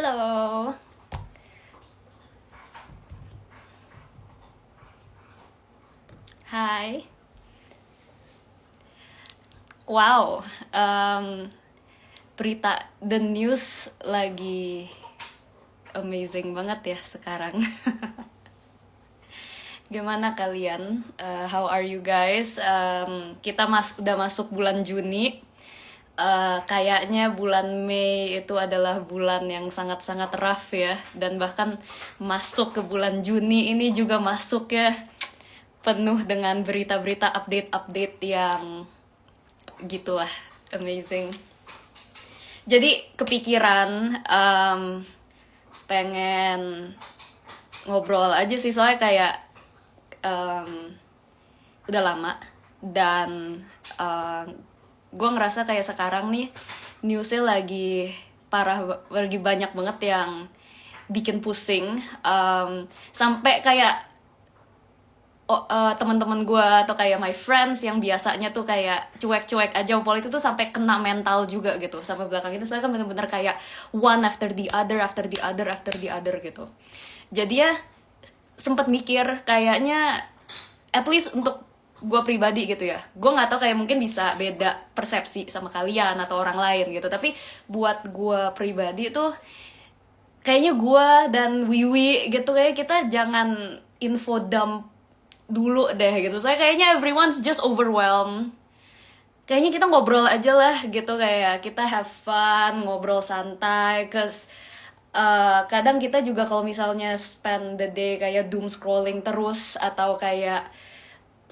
Halo. Hai. Wow. Berita the news lagi amazing banget ya sekarang. Gimana kalian? How are you guys? Kita udah masuk bulan Juni. Kayaknya bulan Mei itu adalah bulan yang sangat-sangat rough ya. Dan bahkan masuk ke bulan Juni ini juga masuk ya, penuh dengan berita-berita update-update yang gitulah, amazing. Jadi kepikiran pengen ngobrol aja sih, soalnya kayak udah lama dan gue ngerasa kayak sekarang nih newsnya lagi parah, lagi banyak banget yang bikin pusing, sampai kayak teman-teman gue atau kayak my friends yang biasanya tuh kayak cuek-cuek aja politik tuh sampai kena mental juga gitu sampai belakang itu, soalnya kan bener-bener kayak one after the other gitu. Jadi ya sempet mikir kayaknya at least untuk gue pribadi gitu ya, gue nggak tahu kayak mungkin bisa beda persepsi sama kalian atau orang lain gitu, tapi buat gue pribadi tuh kayaknya gue dan Wiwi gitu kayak kita jangan info dump dulu deh gitu. Saya kayaknya everyone's just overwhelmed. Kayaknya kita ngobrol aja lah gitu, kayak kita have fun, ngobrol santai, cause kadang kita juga kalau misalnya spend the day kayak doom scrolling terus atau kayak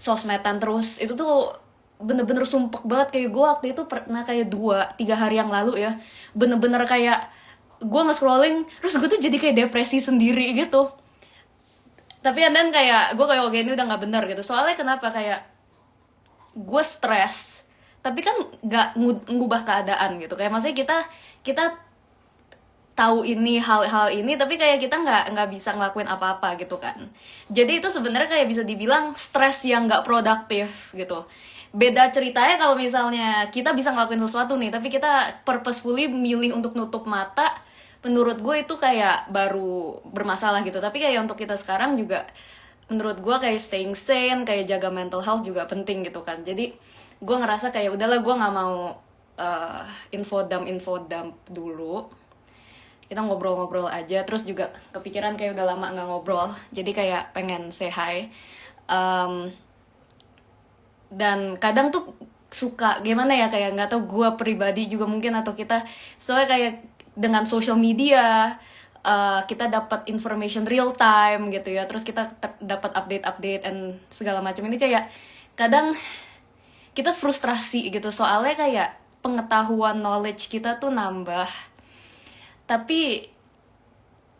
sosmedan terus, itu tuh bener-bener sumpek banget. Kayak gue waktu itu pernah kayak 2-3 hari yang lalu ya, bener-bener kayak gue nge-scrolling terus gue tuh jadi kayak depresi sendiri gitu. Tapi dan kayak gue kayak oke ini udah nggak bener gitu, soalnya kenapa, kayak gue stres tapi kan nggak ngubah keadaan gitu. Kayak maksudnya kita tahu ini hal-hal ini tapi kayak kita nggak bisa ngelakuin apa-apa gitu kan. Jadi itu sebenarnya kayak bisa dibilang stres yang nggak produktif gitu. Beda ceritanya kalau misalnya kita bisa ngelakuin sesuatu nih tapi kita purposefully milih untuk nutup mata, menurut gue itu kayak baru bermasalah gitu. Tapi kayak untuk kita sekarang juga menurut gue kayak staying sane, kayak jaga mental health juga penting gitu kan. Jadi gue ngerasa kayak udahlah, gue nggak mau info dump dulu, kita ngobrol-ngobrol aja. Terus juga kepikiran kayak udah lama nggak ngobrol, jadi kayak pengen say hi. Dan kadang tuh suka gimana ya, kayak nggak tahu gue pribadi juga mungkin atau kita, soalnya kayak dengan social media kita dapat information real time gitu ya, terus kita dapat update and segala macam ini, kayak kadang kita frustrasi gitu, soalnya kayak pengetahuan knowledge kita tuh nambah tapi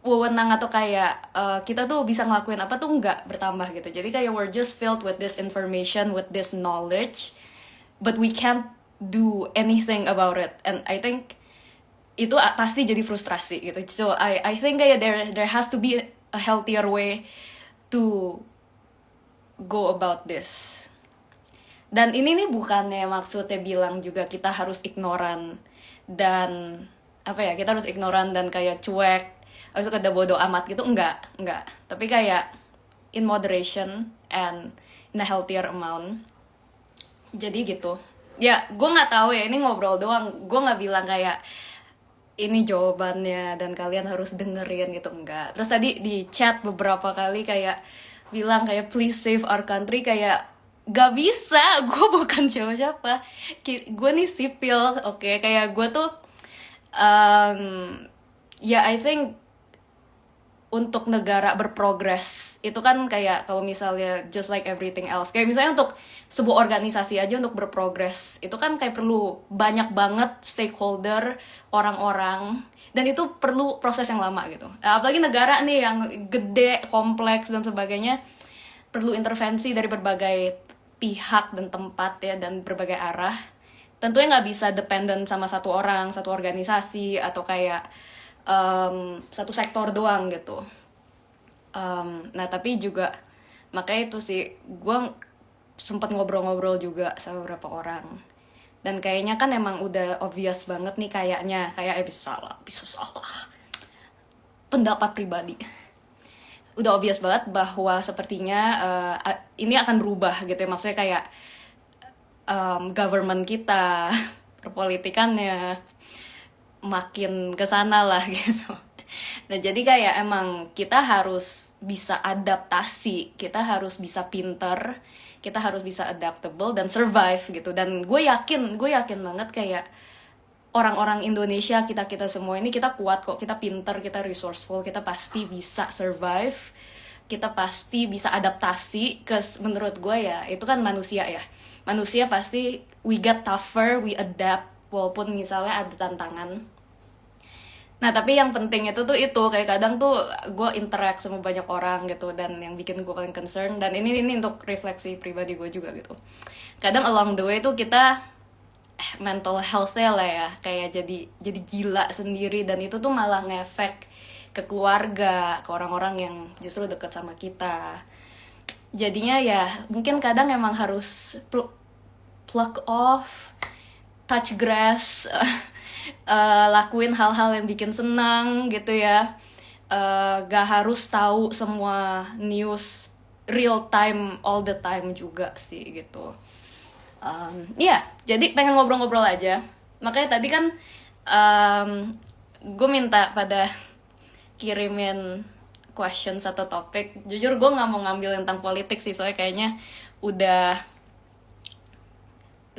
wewenang atau kayak kita tuh bisa ngelakuin apa tuh nggak bertambah gitu. Jadi kayak we're just filled with this information, with this knowledge, but we can't do anything about it. And I think itu pasti jadi frustrasi gitu. So I think kayak there has to be a healthier way to go about this. Dan ini nih bukannya maksudnya bilang juga kita harus ignoran dan apa ya, kita harus ignoran dan kayak cuek, harus kada bodo amat gitu, enggak. Tapi kayak in moderation and in a healthier amount. Jadi gitu. Ya, gue nggak tahu ya, ini ngobrol doang. Gue nggak bilang kayak ini jawabannya dan kalian harus dengerin gitu, enggak. Terus tadi di chat beberapa kali kayak bilang kayak please save our country, kayak gak bisa, gue bukan siapa-siapa. Gue nih sipil, oke? Kayak gue tuh ya I think untuk negara berprogres itu kan kayak kalau misalnya just like everything else, kayak misalnya untuk sebuah organisasi aja untuk berprogres itu kan kayak perlu banyak banget stakeholder, orang-orang, dan itu perlu proses yang lama gitu. Apalagi negara nih yang gede, kompleks dan sebagainya, perlu intervensi dari berbagai pihak dan tempat ya, dan berbagai arah. Tentunya nggak bisa dependent sama satu orang, satu organisasi, atau kayak satu sektor doang gitu. Nah tapi juga makanya itu sih, gue sempat ngobrol-ngobrol juga sama beberapa orang. Dan kayaknya kan emang udah obvious banget nih kayaknya, kayak bisa salah. pendapat pribadi. Udah obvious banget bahwa sepertinya ini akan berubah gitu ya, maksudnya kayak government kita, perpolitikannya makin kesana lah gitu. Nah jadi kayak emang kita harus bisa adaptasi, kita harus bisa pinter, kita harus bisa adaptable dan survive gitu. Dan gue yakin banget kayak orang-orang Indonesia, kita semua ini kita kuat kok, kita pinter, kita resourceful, kita pasti bisa survive, kita pasti bisa adaptasi. Menurut gue ya itu kan manusia ya, manusia pasti we get tougher, we adapt walaupun misalnya ada tantangan. Nah tapi yang penting itu kayak kadang tuh gue interact sama banyak orang gitu, dan yang bikin gue paling concern, dan ini untuk refleksi pribadi gue juga gitu, kadang along the way tuh kita mental health-nya lah ya kayak jadi gila sendiri, dan itu tuh malah ngefek ke keluarga, ke orang-orang yang justru deket sama kita. Jadinya ya mungkin kadang emang harus plug off, touch grass, lakuin hal-hal yang bikin senang gitu ya. Gak harus tahu semua news real time all the time juga sih gitu. Jadi pengen ngobrol-ngobrol aja. Makanya tadi kan gue minta pada kirimin questions atau topik. Jujur gue nggak mau ngambil tentang politik sih, soalnya kayaknya udah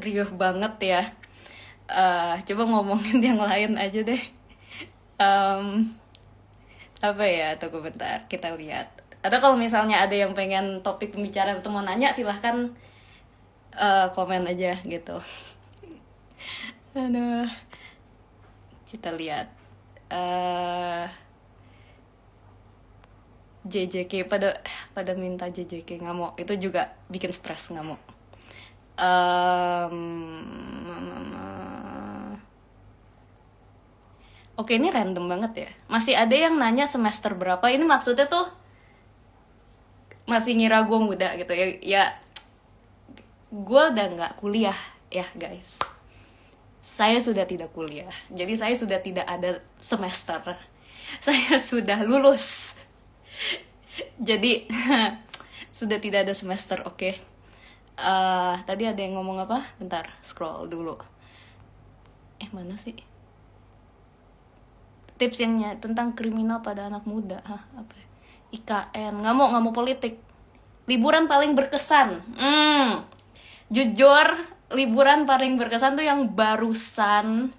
riuh banget ya. Coba ngomongin yang lain aja deh. Apa ya, tunggu bentar, kita lihat. Atau kalau misalnya ada yang pengen topik pembicaraan atau mau nanya, silahkan komen aja gitu. Aduh, kita lihat. JJK pada minta JJK, nggak mau, itu juga bikin stres, nggak mau. Oke, ini random banget ya. Masih ada yang nanya semester berapa. Ini maksudnya tuh masih ngira gue muda gitu ya. Ya, gue udah nggak kuliah ya guys. Saya sudah tidak kuliah. Jadi saya sudah tidak ada semester. Saya sudah lulus. Jadi sudah tidak ada semester, oke. Tadi ada yang ngomong apa? Bentar, scroll dulu. Mana sih? Tips yang tentang kriminal pada anak muda. Apa? IKN. Nggak mau politik. Liburan paling berkesan. Jujur, liburan paling berkesan tuh yang barusan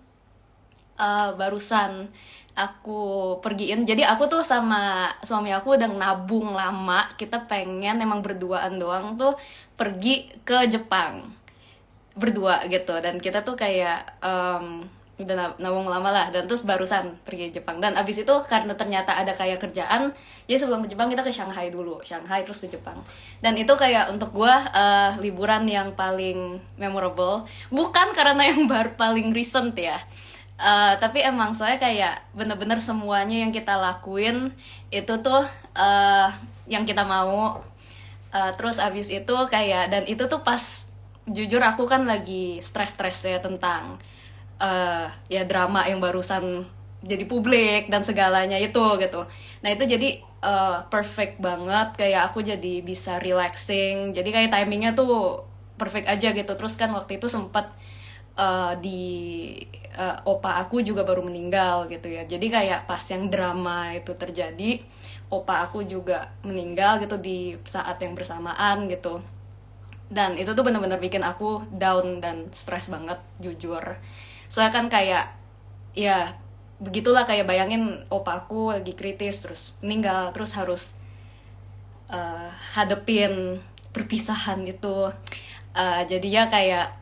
aku pergiin. Jadi aku tuh sama suami aku udah nabung lama, kita pengen emang berduaan doang tuh pergi ke Jepang berdua gitu. Dan kita tuh kayak udah nabung lama lah, dan terus barusan pergi ke Jepang. Dan abis itu karena ternyata ada kayak kerjaan, jadi sebelum ke Jepang kita ke Shanghai dulu, Shanghai terus ke Jepang. Dan itu kayak untuk gue liburan yang paling memorable, bukan karena yang baru paling recent ya, tapi emang soalnya kayak bener-bener semuanya yang kita lakuin itu tuh yang kita mau. Terus abis itu kayak, dan itu tuh pas jujur aku kan lagi stres ya tentang ya drama yang barusan jadi publik dan segalanya itu gitu. Nah itu jadi perfect banget, kayak aku jadi bisa relaxing, jadi kayak timingnya tuh perfect aja gitu. Terus kan waktu itu sempat opa aku juga baru meninggal gitu ya, jadi kayak pas yang drama itu terjadi, opa aku juga meninggal gitu di saat yang bersamaan gitu. Dan itu tuh benar-benar bikin aku down dan stres banget jujur. Soalnya kan kayak ya begitulah, kayak bayangin opa aku lagi kritis terus meninggal, terus harus hadepin perpisahan itu. Jadi ya kayak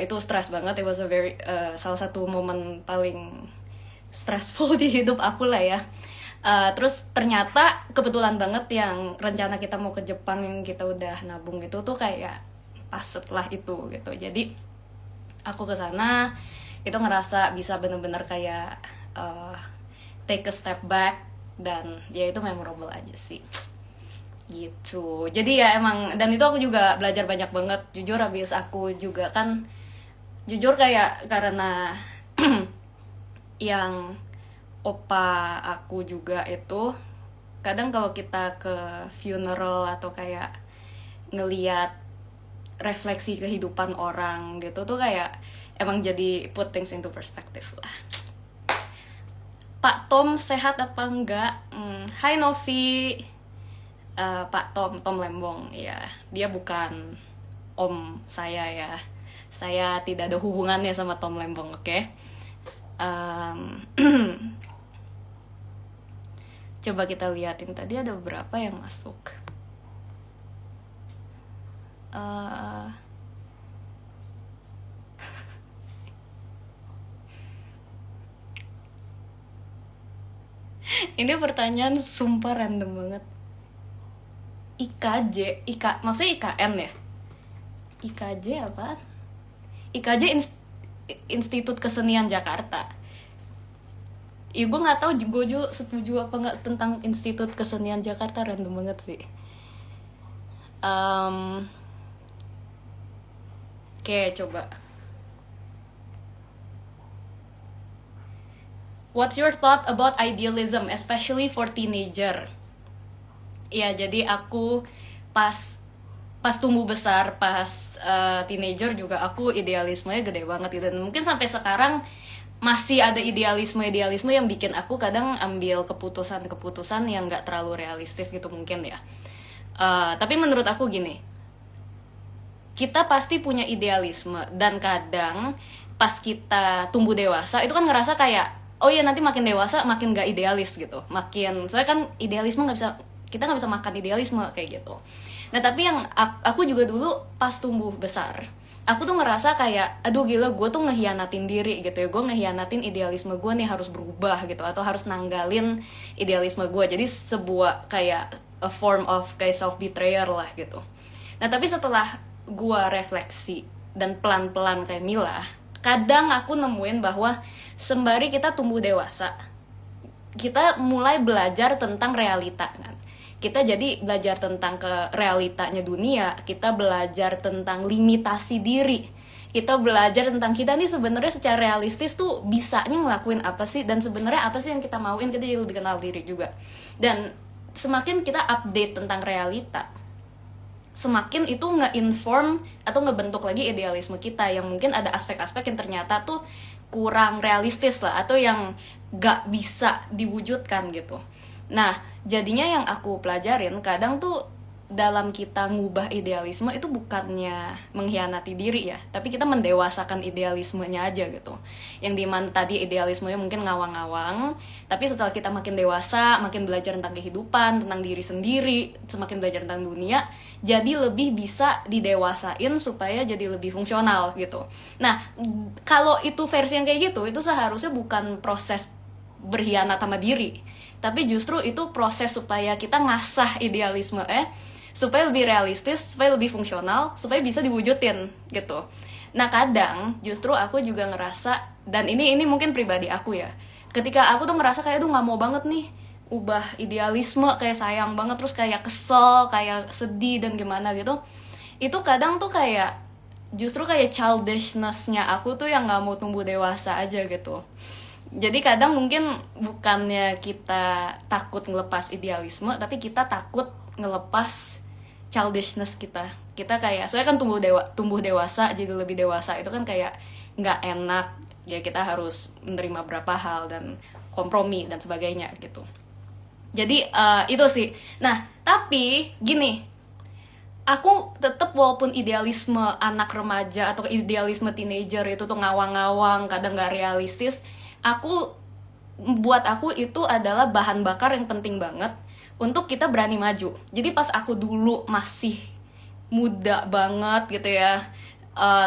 itu stres banget. It was a very salah satu momen paling stressful di hidup aku lah ya. Terus ternyata kebetulan banget yang rencana kita mau ke Jepang yang kita udah nabung itu tuh kayak pas setelah itu gitu. Jadi aku kesana itu ngerasa bisa bener-bener kayak take a step back, dan ya itu memorable aja sih gitu. Jadi ya emang, dan itu aku juga belajar banyak banget jujur. Habis aku juga kan jujur kayak karena yang opa aku juga itu kadang kalau kita ke funeral atau kayak ngeliat refleksi kehidupan orang gitu tuh kayak emang jadi put things into perspective lah. Pak Tom sehat apa enggak? Hai Novi. Pak Tom Lembong ya, dia bukan om saya ya, saya tidak ada hubungannya sama Tom Lembong, oke? Okay? Coba kita liatin tadi ada beberapa yang masuk. Ini pertanyaan sumpah random banget. Maksudnya IKN ya? IKJ apaan? IKJ Institut Kesenian Jakarta. Ya gue nggak tahu gue juga setuju apa nggak tentang Institut Kesenian Jakarta, random banget sih. Oke, coba. What's your thought about idealism, especially for teenager? Ya, jadi aku pas tumbuh besar, pas teenager juga aku idealismenya gede banget gitu. Dan mungkin sampai sekarang masih ada idealisme yang bikin aku kadang ambil keputusan yang nggak terlalu realistis gitu mungkin ya. Tapi menurut aku gini, kita pasti punya idealisme dan kadang pas kita tumbuh dewasa itu kan ngerasa kayak oh ya nanti makin dewasa makin gak idealis gitu, soalnya kan idealisme kita nggak bisa makan idealisme kayak gitu. Nah tapi yang aku juga dulu pas tumbuh besar aku tuh ngerasa kayak aduh gila gue tuh ngehianatin diri gitu ya, gue ngehianatin idealisme gue nih, harus berubah gitu atau harus nanggalin idealisme gue, jadi sebuah kayak a form of kayak self betrayal lah gitu. Nah tapi setelah gue refleksi dan pelan-pelan kayak Mila, kadang aku nemuin bahwa sembari kita tumbuh dewasa kita mulai belajar tentang realita kan. Kita jadi belajar tentang ke realitanya dunia, kita belajar tentang limitasi diri, kita belajar tentang kita nih sebenarnya secara realistis tuh bisanya ngelakuin apa sih, dan sebenarnya apa sih yang kita mauin, kita jadi lebih kenal diri juga. Dan semakin kita update tentang realita, semakin itu nge-inform atau ngebentuk lagi idealisme kita yang mungkin ada aspek-aspek yang ternyata tuh kurang realistis lah atau yang gak bisa diwujudkan gitu. Nah, jadinya yang aku pelajarin kadang tuh dalam kita ngubah idealisme itu bukannya mengkhianati diri ya, tapi kita mendewasakan idealismenya aja gitu. Yang dimana tadi idealismenya mungkin ngawang-ngawang, tapi setelah kita makin dewasa, makin belajar tentang kehidupan, tentang diri sendiri, semakin belajar tentang dunia, jadi lebih bisa didewasain supaya jadi lebih fungsional gitu. Nah, kalau itu versi yang kayak gitu, itu seharusnya bukan proses berkhianat sama diri, tapi justru itu proses supaya kita ngasah idealisme supaya lebih realistis, supaya lebih fungsional, supaya bisa diwujudin gitu. Nah kadang justru aku juga ngerasa, dan ini mungkin pribadi aku ya, ketika aku tuh ngerasa kayak nggak mau banget nih ubah idealisme, kayak sayang banget, terus kayak kesel, kayak sedih dan gimana gitu, itu kadang tuh kayak justru kayak childishness-nya aku tuh yang nggak mau tumbuh dewasa aja gitu. Jadi kadang mungkin bukannya kita takut ngelepas idealisme, tapi kita takut ngelepas childishness kita. Kita kayak, soalnya kan tumbuh dewasa, jadi lebih dewasa itu kan kayak nggak enak. Ya kita harus menerima berapa hal dan kompromi dan sebagainya gitu. Jadi itu sih. Nah tapi gini, aku tetap walaupun idealisme anak remaja atau idealisme teenager itu tuh ngawang-ngawang, kadang nggak realistis, buat aku itu adalah bahan bakar yang penting banget untuk kita berani maju. Jadi pas aku dulu masih muda banget gitu ya,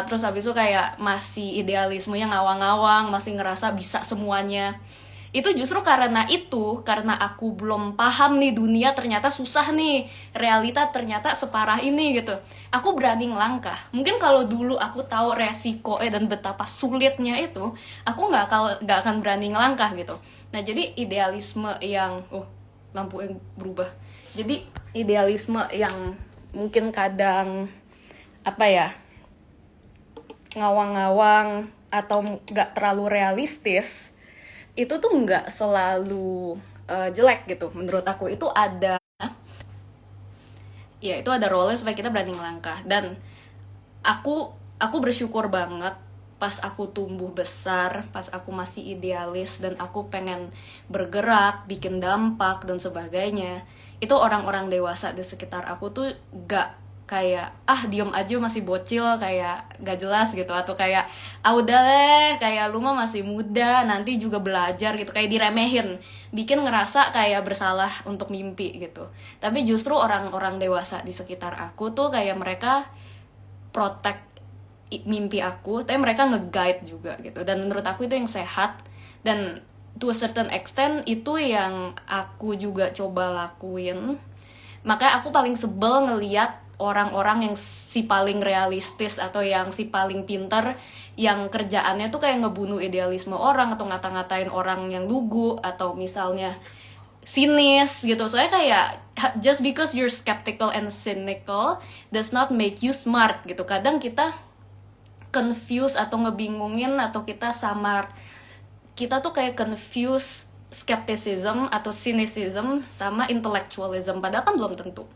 terus habis itu kayak masih idealismenya ngawang-ngawang, masih ngerasa bisa semuanya, itu justru karena aku belum paham nih dunia ternyata susah nih, realita ternyata separah ini gitu. Aku berani ngelangkah. Mungkin kalau dulu aku tahu resiko dan betapa sulitnya itu, aku nggak akan berani ngelangkah gitu. Nah jadi idealisme yang lampu yang berubah. Jadi idealisme yang mungkin kadang ngawang-ngawang atau nggak terlalu realistis, itu tuh nggak selalu jelek gitu. Menurut aku itu ada, ya itu ada role supaya kita berani ngelangkah. Dan aku bersyukur banget pas aku tumbuh besar, pas aku masih idealis dan aku pengen bergerak, bikin dampak dan sebagainya. Itu orang-orang dewasa di sekitar aku tuh gak kayak diem aja masih bocil, kayak gak jelas gitu, atau kayak udah deh, kayak lu mah masih muda nanti juga belajar gitu, kayak diremehin, bikin ngerasa kayak bersalah untuk mimpi gitu. Tapi justru orang-orang dewasa di sekitar aku tuh kayak mereka protect mimpi aku, tapi mereka nge-guide juga gitu. Dan menurut aku itu yang sehat, dan to a certain extent itu yang aku juga coba lakuin. Makanya aku paling sebel ngeliat orang-orang yang si paling realistis atau yang si paling pinter, yang kerjaannya tuh kayak ngebunuh idealisme orang atau ngata-ngatain orang yang lugu atau misalnya sinis gitu. Soalnya kayak just because you're skeptical and cynical does not make you smart gitu. Kadang kita confuse atau ngebingungin, atau kita tuh kayak confuse skepticism atau cynicism sama intellectualism, padahal kan belum tentu.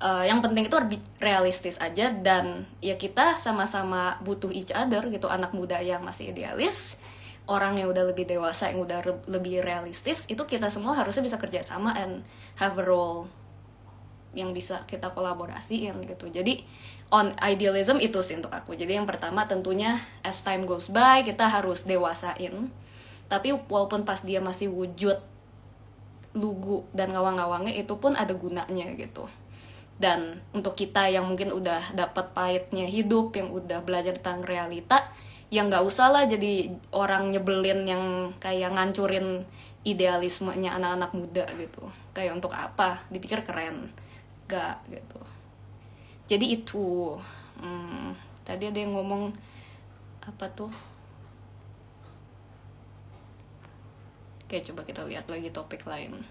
Yang penting itu realistis aja, dan ya kita sama-sama butuh each other gitu. Anak muda yang masih idealis, orang yang udah lebih dewasa yang udah lebih realistis, itu kita semua harusnya bisa kerja sama and have a role yang bisa kita kolaborasiin gitu. Jadi on idealism itu sih untuk aku. Jadi yang pertama tentunya as time goes by kita harus dewasain. Tapi walaupun pas dia masih wujud lugu dan ngawang-ngawangnya, itu pun ada gunanya gitu. Dan untuk kita yang mungkin udah dapat pahitnya hidup, yang udah belajar tentang realita, yang nggak usah lah jadi orang nyebelin yang kayak ngancurin idealismenya anak-anak muda gitu. Kayak untuk apa? Dipikir keren. Gak gitu. Jadi itu tadi ada yang ngomong apa tuh, oke coba kita lihat lagi topik lain.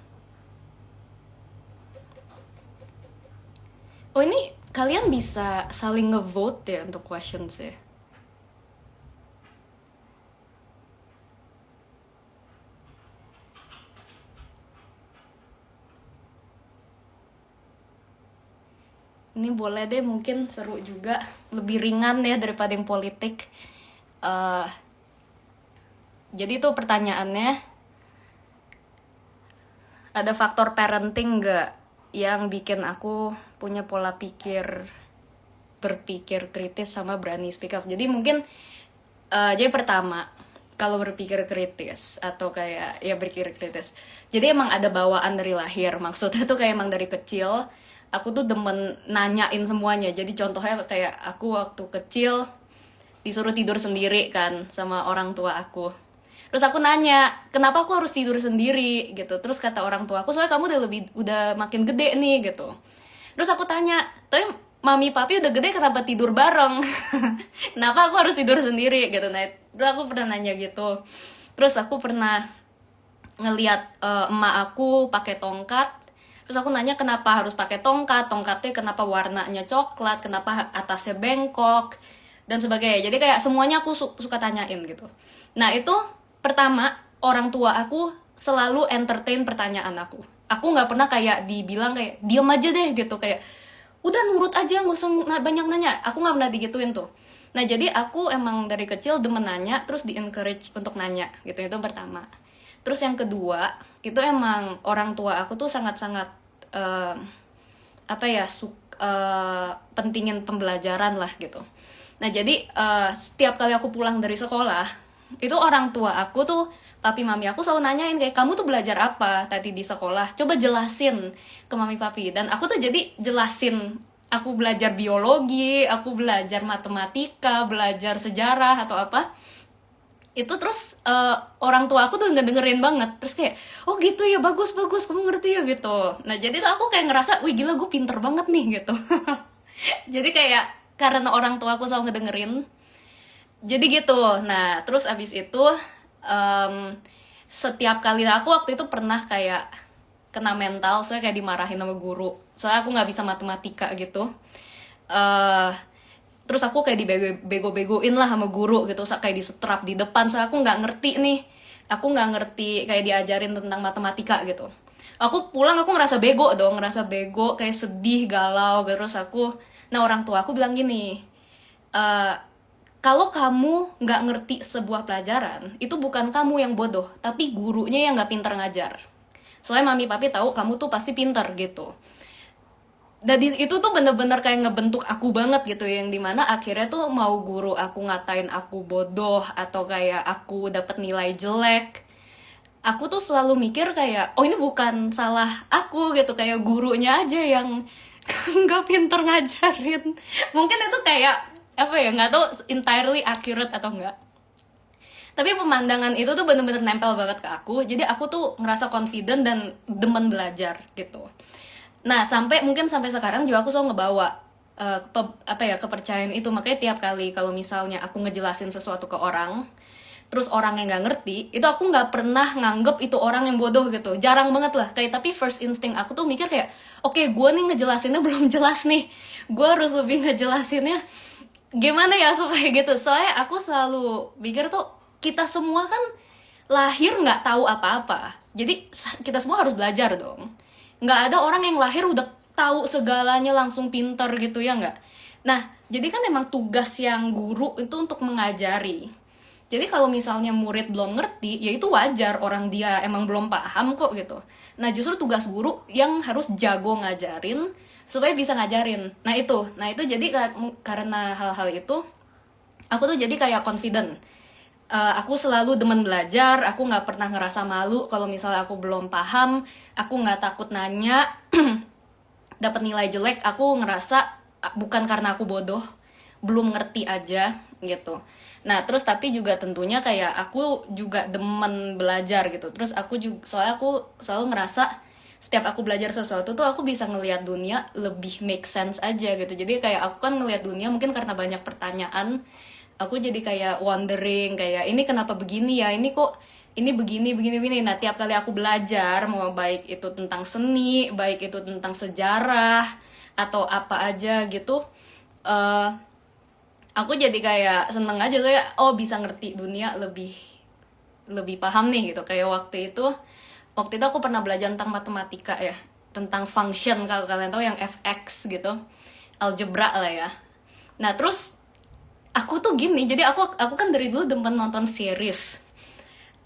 Oh ini kalian bisa saling ngevote ya untuk questions ya. Ini boleh deh, mungkin seru juga, lebih ringan ya daripada yang politik. Jadi tuh pertanyaannya, ada faktor parenting gak yang bikin aku punya pola berpikir kritis sama berani speak up. Jadi mungkin jadi pertama, kalau berpikir kritis atau kayak ya berpikir kritis, jadi emang ada bawaan dari lahir. Maksudnya tuh kayak emang dari kecil aku tuh demen nanyain semuanya. Jadi contohnya kayak aku waktu kecil disuruh tidur sendiri kan sama orang tua aku. Terus aku nanya, kenapa aku harus tidur sendiri gitu. Terus kata orang tua aku, soalnya kamu udah makin gede nih gitu. Terus aku tanya, tapi mami papi udah gede kenapa tidur bareng? Kenapa aku harus tidur sendiri gitu. Nah, terus aku pernah nanya gitu. Terus aku pernah ngeliat emak aku pakai tongkat. Terus aku nanya kenapa harus pakai tongkat, tongkatnya kenapa warnanya coklat, kenapa atasnya bengkok, dan sebagainya. Jadi kayak semuanya aku suka tanyain gitu. Nah itu pertama, orang tua aku selalu entertain pertanyaan aku. Aku nggak pernah kayak dibilang kayak diam aja deh gitu, kayak udah nurut aja nggak usah banyak nanya. Aku nggak pernah digituin tuh. Nah jadi aku emang dari kecil demen nanya, terus di encourage untuk nanya gitu. Itu pertama. Terus yang kedua, itu emang orang tua aku tuh sangat-sangat pentingin pembelajaran lah gitu. Nah jadi setiap kali aku pulang dari sekolah, itu orang tua aku tuh, papi mami aku selalu nanyain kayak, kamu tuh belajar apa tadi di sekolah? Coba jelasin ke mami papi. Dan aku tuh jadi jelasin, aku belajar biologi, aku belajar matematika, belajar sejarah atau apa. Itu terus orang tua aku tuh nggak dengerin banget. Terus kayak, oh gitu ya, bagus kamu ngerti ya gitu. Nah jadi tuh aku kayak ngerasa, wih gila gue pinter banget nih gitu. Jadi kayak karena orang tua aku selalu ngedengerin, jadi gitu. Nah terus abis itu setiap kali aku waktu itu pernah kayak kena mental, soalnya kayak dimarahin sama guru, soalnya aku nggak bisa matematika gitu. Terus aku kayak dibego-begoin lah sama guru gitu, kayak disetrap di depan, soalnya aku nggak ngerti nih aku nggak ngerti kayak diajarin tentang matematika gitu. Aku pulang aku ngerasa bego dong, ngerasa bego, kayak sedih, galau. Terus nah orang tua aku bilang gini, "Eh, kalau kamu nggak ngerti sebuah pelajaran, itu bukan kamu yang bodoh, tapi gurunya yang nggak pintar ngajar. Soalnya mami papi tahu kamu tuh pasti pintar gitu." Dan itu tuh bener-bener kayak ngebentuk aku banget gitu, yang dimana akhirnya tuh mau guru aku ngatain aku bodoh atau kayak aku dapat nilai jelek, aku tuh selalu mikir kayak, oh ini bukan salah aku gitu, kayak gurunya aja yang nggak pinter ngajarin. Mungkin itu kayak apa ya, nggak tahu entirely accurate atau enggak, tapi pemandangan itu tuh bener-bener nempel banget ke aku. Jadi aku tuh ngerasa confident dan demen belajar gitu. Nah mungkin sampai sekarang juga aku selalu ngebawa kepercayaan itu. Makanya tiap kali kalau misalnya aku ngejelasin sesuatu ke orang, terus orang yang nggak ngerti, itu aku nggak pernah nganggep itu orang yang bodoh gitu, jarang banget lah. Kayak tapi first instinct aku tuh mikir kayak, oke, gue nih ngejelasinnya belum jelas nih, gue harus lebih ngejelasinnya gimana ya supaya gitu. Soalnya aku selalu pikir tuh kita semua kan lahir nggak tahu apa-apa, jadi kita semua harus belajar dong. Nggak ada orang yang lahir udah tahu segalanya langsung pinter gitu ya nggak. Nah jadi kan emang tugas yang guru itu untuk mengajari. Jadi kalau misalnya murid belum ngerti, ya itu wajar, orang dia emang belum paham kok gitu. Nah justru tugas guru yang harus jago ngajarin supaya bisa ngajarin. Nah itu jadi karena hal-hal itu, aku tuh jadi kayak confident. Aku selalu demen belajar, aku nggak pernah ngerasa malu kalau misalnya aku belum paham, aku nggak takut nanya. Dapat nilai jelek, aku ngerasa bukan karena aku bodoh, belum ngerti aja gitu. Nah terus tapi juga tentunya kayak aku juga demen belajar gitu. Terus soalnya aku selalu ngerasa setiap aku belajar sesuatu tuh aku bisa ngelihat dunia lebih make sense aja gitu. Jadi kayak aku kan ngelihat dunia mungkin karena banyak pertanyaan, aku jadi kayak wondering kayak ini kenapa begini ya, ini kok ini begini. Nah tiap kali aku belajar, mau baik itu tentang seni, baik itu tentang sejarah atau apa aja gitu, aku jadi kayak seneng aja, kayak oh bisa ngerti dunia lebih paham nih gitu. Kayak waktu itu aku pernah belajar tentang matematika ya, tentang function, kalau kalian tahu yang fx gitu, algebra lah ya. Nah terus aku tuh gini, jadi aku kan dari dulu demen nonton series.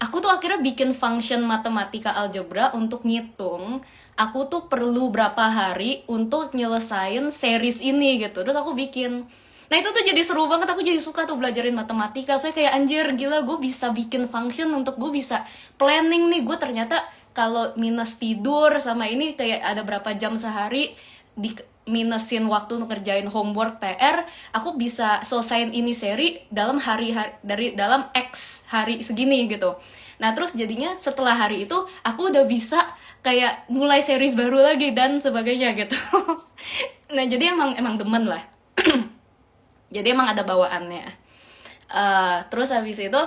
Aku tuh akhirnya bikin function matematika algebra untuk ngitung aku tuh perlu berapa hari untuk nyelesain series ini gitu. Terus aku bikin. Nah itu tuh jadi seru banget, aku jadi suka tuh belajarin matematika. Saya kayak anjir gila, gue bisa bikin function untuk gue bisa planning nih. Gue ternyata kalau minus tidur sama ini kayak ada berapa jam sehari, di minusin waktu untuk kerjain homework PR, aku bisa selesain ini seri dalam dalam X hari segini gitu. Nah terus jadinya setelah hari itu aku udah bisa kayak mulai series baru lagi dan sebagainya gitu. Nah jadi emang demen lah. Jadi emang ada bawaannya. Terus habis itu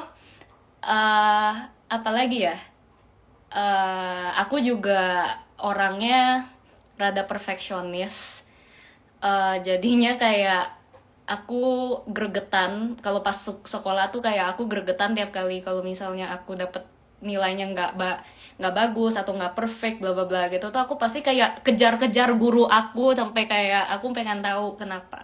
apa lagi ya? Aku juga orangnya rada perfeksionis. Jadinya kayak aku gregetan kalau pas sekolah tuh, kayak aku gregetan tiap kali kalau misalnya aku dapet nilainya nggak bagus atau nggak perfect bla bla bla gitu tuh, aku pasti kayak kejar-kejar guru aku sampai kayak aku pengen tahu kenapa.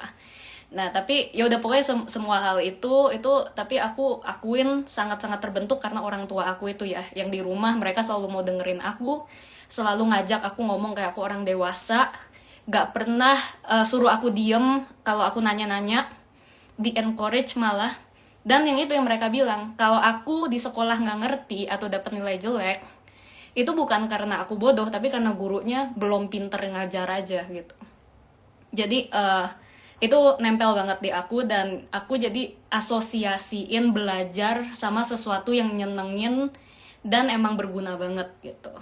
Nah tapi ya udah pokoknya semua hal itu tapi aku akuin sangat-sangat terbentuk karena orang tua aku itu ya, yang di rumah mereka selalu mau dengerin aku, selalu ngajak aku ngomong kayak aku orang dewasa, gak pernah suruh aku diem kalau aku nanya-nanya, di encourage malah. Dan yang itu yang mereka bilang, kalau aku di sekolah nggak ngerti atau dapat nilai jelek, itu bukan karena aku bodoh, tapi karena gurunya belum pinter ngajar aja gitu. Jadi itu nempel banget di aku, dan aku jadi asosiasiin belajar sama sesuatu yang nyenengin dan emang berguna banget gitu.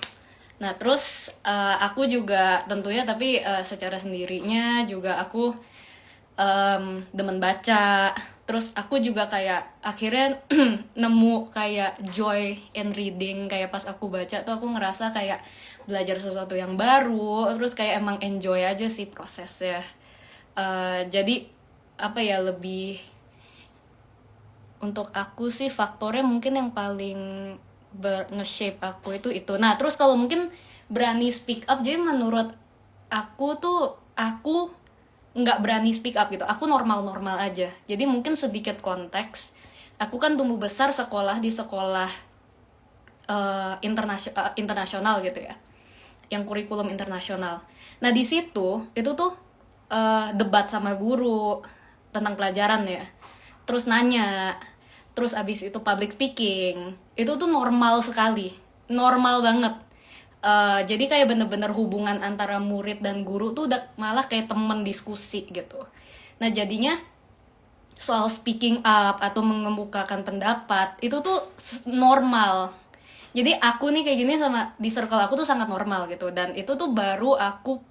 Nah terus aku juga tentunya tapi secara sendirinya juga aku demen baca. Terus aku juga kayak akhirnya nemu kayak joy in reading, kayak pas aku baca tuh aku ngerasa kayak belajar sesuatu yang baru, terus kayak emang enjoy aja sih prosesnya. Jadi apa ya, lebih untuk aku sih faktornya mungkin yang paling nge-shape aku itu. Nah terus kalau mungkin berani speak up, jadi menurut aku tuh aku nggak berani speak up gitu, aku normal-normal aja. Jadi mungkin sedikit konteks, aku kan tumbuh besar sekolah di sekolah internasional gitu ya, yang kurikulum internasional. Nah di situ itu tuh debat sama guru tentang pelajaran ya, terus nanya, terus abis itu public speaking, itu tuh normal sekali, normal banget. Jadi kayak bener-bener hubungan antara murid dan guru tuh udah malah kayak temen diskusi gitu. Nah jadinya soal speaking up atau mengemukakan pendapat itu tuh normal. Jadi aku nih kayak gini sama di circle aku tuh sangat normal gitu. Dan itu tuh baru aku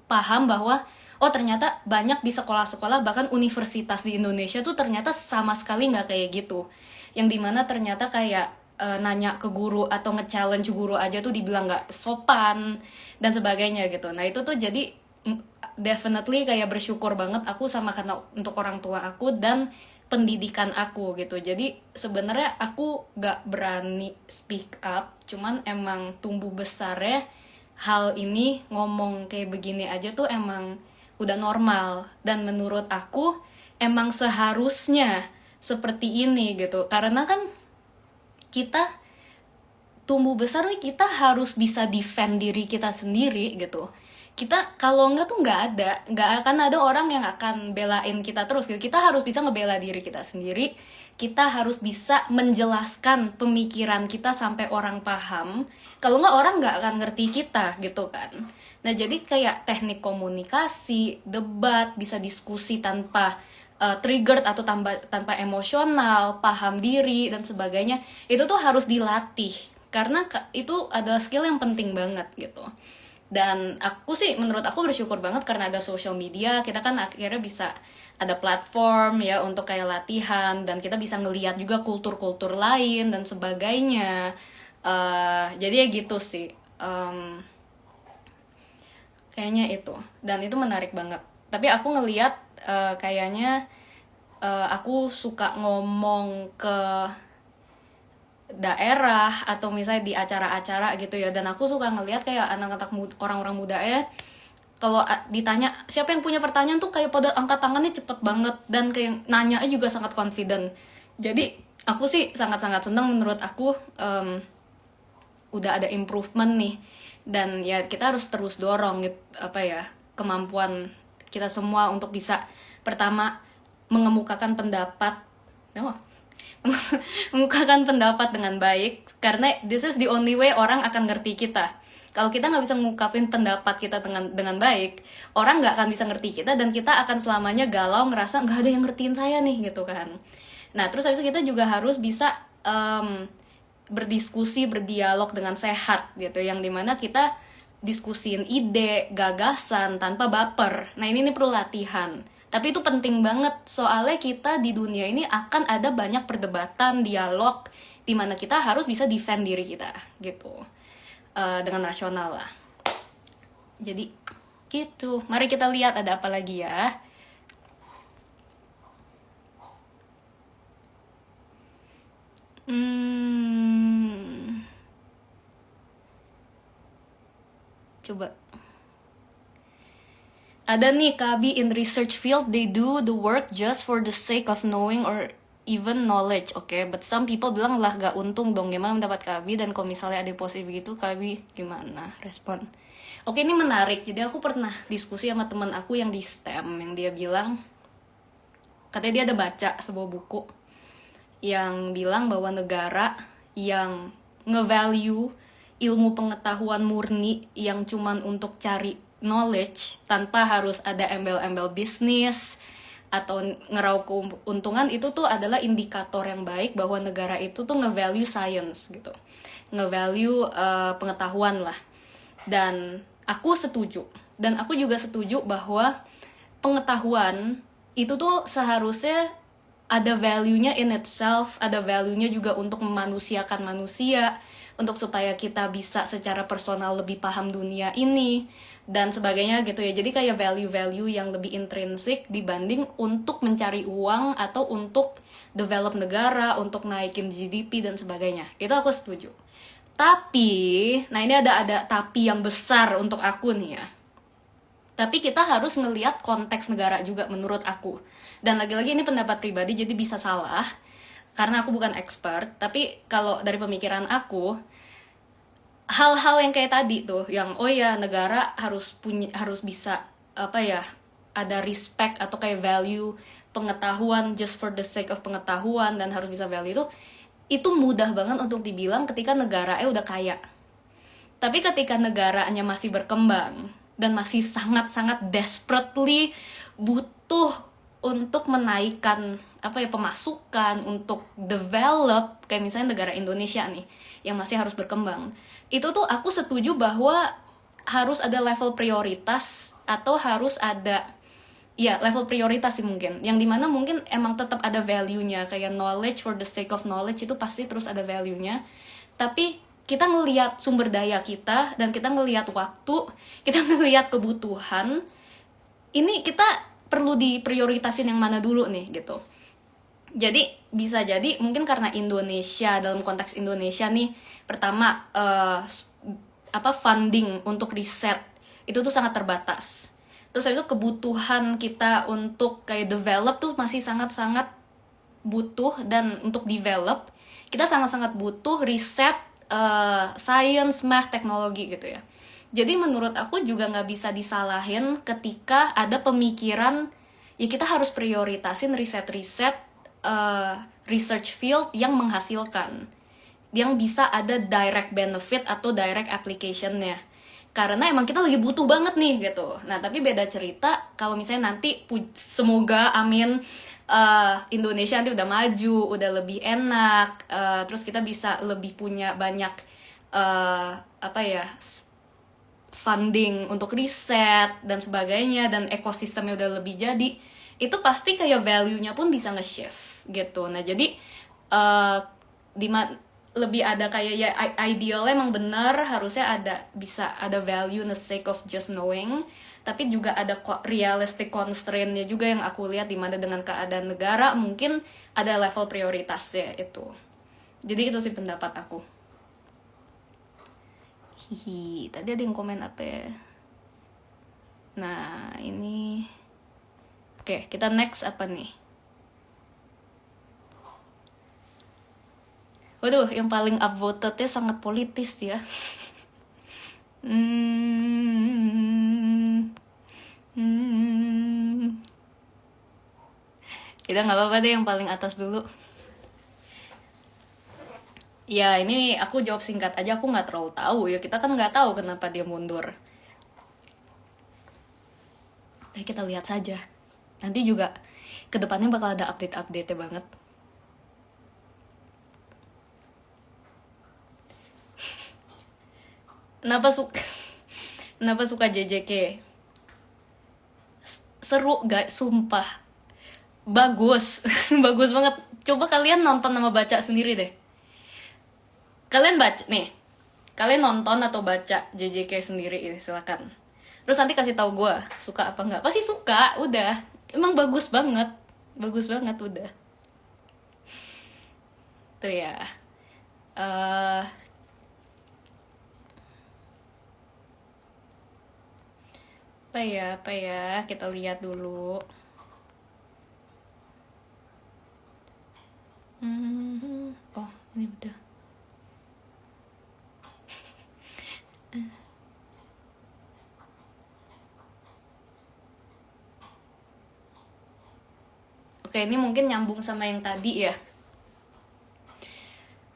paham bahwa oh ternyata banyak di sekolah-sekolah bahkan universitas di Indonesia tuh ternyata sama sekali nggak kayak gitu. Yang dimana ternyata kayak nanya ke guru atau nge-challenge guru aja tuh dibilang nggak sopan dan sebagainya gitu. Nah itu tuh jadi definitely kayak bersyukur banget aku sama karena untuk orang tua aku dan pendidikan aku gitu. Jadi sebenarnya aku nggak berani speak up, cuman emang tumbuh besarnya hal ini ngomong kayak begini aja tuh emang udah normal, dan menurut aku emang seharusnya seperti ini gitu. Karena kan kita tumbuh besar nih, kita harus bisa defend diri kita sendiri gitu. Kita kalau enggak tuh nggak akan ada orang yang akan belain kita terus gitu. Kita harus bisa ngebela diri kita sendiri. Kita harus bisa menjelaskan pemikiran kita sampai orang paham. Kalau nggak, orang nggak akan ngerti kita gitu kan. Nah jadi kayak teknik komunikasi, debat, bisa diskusi tanpa triggered atau tanpa emosional, paham diri dan sebagainya, itu tuh harus dilatih karena itu adalah skill yang penting banget gitu. Dan aku sih, menurut aku bersyukur banget karena ada social media, kita kan akhirnya bisa ada platform ya untuk kayak latihan, dan kita bisa ngelihat juga kultur-kultur lain dan sebagainya. Jadi ya gitu sih, kayaknya itu, dan itu menarik banget. Tapi aku ngelihat kayaknya aku suka ngomong ke daerah atau misalnya di acara-acara gitu ya, dan aku suka ngelihat kayak anak-anak orang-orang muda ya, kalau ditanya siapa yang punya pertanyaan tuh kayak pada angkat tangannya cepet banget, dan kayak nanya juga sangat confident. Jadi aku sih sangat-sangat senang, menurut aku udah ada improvement nih, dan ya kita harus terus dorong gitu, apa ya, kemampuan kita semua untuk bisa pertama mengemukakan pendapat, mengemukakan pendapat dengan baik, karena this is the only way orang akan ngerti kita. Kalau kita nggak bisa mengungkapin pendapat kita dengan baik, orang nggak akan bisa ngerti kita, dan kita akan selamanya galau, ngerasa nggak ada yang ngertiin saya nih gitu kan. Nah terus habis itu kita juga harus bisa berdiskusi, berdialog dengan sehat gitu, yang dimana kita diskusin ide, gagasan tanpa baper. Nah ini perlu latihan. Tapi itu penting banget, soalnya kita di dunia ini akan ada banyak perdebatan, dialog, dimana kita harus bisa defend diri kita gitu, dengan rasional lah. Jadi gitu, mari kita lihat ada apa lagi ya. Coba. Ada nih, Kabi in research field, they do the work just for the sake of knowing or even knowledge, okay? But some people bilang lah gak untung dong, gimana mendapat Kabi, dan kalau misalnya ada positif begitu, Kabi gimana respon? Oke, ini menarik. Jadi aku pernah diskusi sama teman aku yang di STEM, yang dia bilang, katanya dia ada baca sebuah buku yang bilang bahwa negara yang nge-value ilmu pengetahuan murni yang cuman untuk cari knowledge tanpa harus ada embel-embel bisnis atau ngeraup keuntungan, itu tuh adalah indikator yang baik bahwa negara itu tuh nge-value science gitu, nge-value pengetahuan lah. Dan aku setuju, dan aku juga setuju bahwa pengetahuan itu tuh seharusnya ada value-nya in itself, ada value-nya juga untuk memanusiakan manusia, untuk supaya kita bisa secara personal lebih paham dunia ini dan sebagainya gitu ya. Jadi kayak value-value yang lebih intrinsik dibanding untuk mencari uang atau untuk develop negara, untuk naikin GDP dan sebagainya. Itu aku setuju. Tapi, nah ini ada tapi yang besar untuk aku nih ya. Tapi kita harus ngelihat konteks negara juga menurut aku. Dan lagi-lagi ini pendapat pribadi jadi bisa salah karena aku bukan expert, tapi kalau dari pemikiran aku, hal-hal yang kayak tadi tuh, yang oh ya negara harus bisa apa ya, ada respect atau kayak value pengetahuan just for the sake of pengetahuan dan harus bisa value itu mudah banget untuk dibilang ketika negaranya udah kaya. Tapi ketika negaranya masih berkembang dan masih sangat-sangat desperately butuh untuk menaikkan apa ya, pemasukan, untuk develop, kayak misalnya negara Indonesia nih yang masih harus berkembang, itu tuh aku setuju bahwa harus ada level prioritas atau harus ada ya level prioritas sih mungkin, yang dimana mungkin emang tetap ada value-nya, kayak knowledge for the sake of knowledge itu pasti terus ada value-nya. Tapi kita ngelihat sumber daya kita dan kita ngelihat waktu, kita ngelihat kebutuhan, ini kita perlu diprioritasin yang mana dulu nih gitu. Jadi bisa jadi mungkin karena Indonesia, dalam konteks Indonesia nih, pertama funding untuk riset itu tuh sangat terbatas. Terus habis itu kebutuhan kita untuk kayak develop tuh masih sangat-sangat butuh, dan untuk develop kita sangat-sangat butuh riset, science, math, teknologi gitu ya. Jadi menurut aku juga nggak bisa disalahin ketika ada pemikiran ya kita harus prioritasin riset-riset, research field yang menghasilkan, yang bisa ada direct benefit atau direct application-nya. Karena emang kita lagi butuh banget nih gitu. Nah tapi beda cerita kalau misalnya nanti semoga amin Indonesia nanti udah maju, udah lebih enak, terus kita bisa lebih punya banyak funding untuk riset dan sebagainya, dan ekosistemnya udah lebih jadi, itu pasti kayak value-nya pun bisa nge-shift gitu. Nah jadi lebih ada kayak ya idealnya emang bener harusnya bisa ada value in the sake of just knowing, tapi juga ada realistic constraint-nya juga yang aku lihat, dimana dengan keadaan negara mungkin ada level prioritasnya itu. Jadi itu sih pendapat aku. Hihi, tadi ada yang komen apa ya? Nah ini oke, kita next apa nih? Waduh, yang paling upvotednya sangat politis ya. Kita nggak apa-apa deh yang paling atas dulu. Ya ini aku jawab singkat aja, aku nggak terlalu tahu ya. Kita kan nggak tahu kenapa dia mundur. Tapi kita lihat saja. Nanti juga kedepannya bakal ada update-update banget. Kenapa suka JJK? Seru gak? Sumpah bagus. Bagus banget. Coba kalian nonton sama baca sendiri deh. Kalian baca nih, kalian nonton atau baca JJK sendiri ini silakan. Terus nanti kasih tahu gue suka apa nggak. Pasti suka, udah. Emang bagus banget udah. Tuh ya. Apa ya, kita lihat dulu. Oh, ini udah. Oke, ini mungkin nyambung sama yang tadi ya.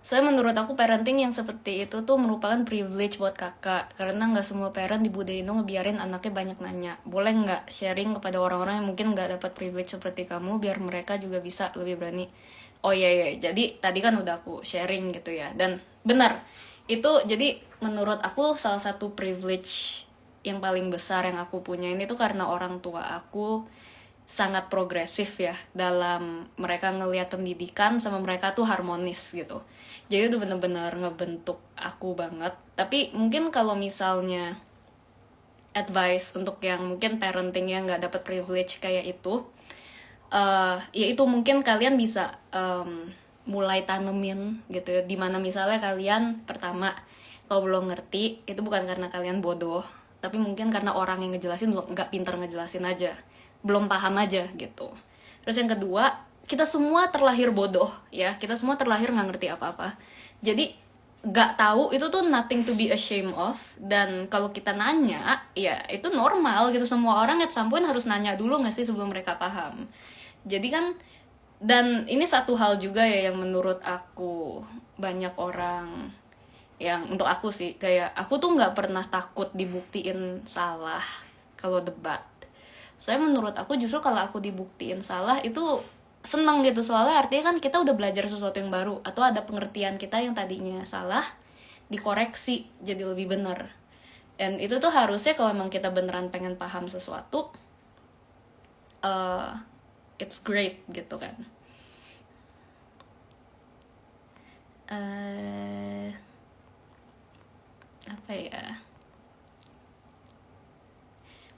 Soalnya menurut aku parenting yang seperti itu tuh merupakan privilege buat kakak, karena nggak semua parent di Buddha Indo ngebiarin anaknya banyak nanya. Boleh nggak sharing kepada orang-orang yang mungkin nggak dapat privilege seperti kamu, biar mereka juga bisa lebih berani. Oh iya, jadi tadi kan udah aku sharing gitu ya, dan benar itu. Jadi menurut aku salah satu privilege yang paling besar yang aku punya ini tuh karena orang tua aku sangat progresif ya dalam mereka ngelihat pendidikan sama mereka tuh harmonis gitu. Jadi itu bener-bener ngebentuk aku banget. Tapi mungkin kalau misalnya advice untuk yang mungkin parenting yang nggak dapat privilege kayak itu, ya itu mungkin kalian bisa mulai tanemin gitu ya. Dimana misalnya kalian pertama kalau belum ngerti itu bukan karena kalian bodoh, tapi mungkin karena orang yang ngejelasin belum nggak pintar ngejelasin aja, belum paham aja gitu. Terus yang kedua, kita semua terlahir bodoh ya, kita semua terlahir nggak ngerti apa-apa. Jadi nggak tahu itu tuh nothing to be ashamed of, dan kalau kita nanya ya itu normal gitu. Semua orang at some point harus nanya dulu nggak sih sebelum mereka paham. Jadi kan, dan ini satu hal juga ya yang menurut aku banyak orang, yang untuk aku sih kayak aku tuh nggak pernah takut dibuktiin salah kalau debat. Saya menurut aku justru kalau aku dibuktiin salah itu seneng gitu, soalnya artinya kan kita udah belajar sesuatu yang baru, atau ada pengertian kita yang tadinya salah dikoreksi jadi lebih benar. Dan itu tuh harusnya kalau emang kita beneran pengen paham sesuatu, it's great gitu kan. Apa ya,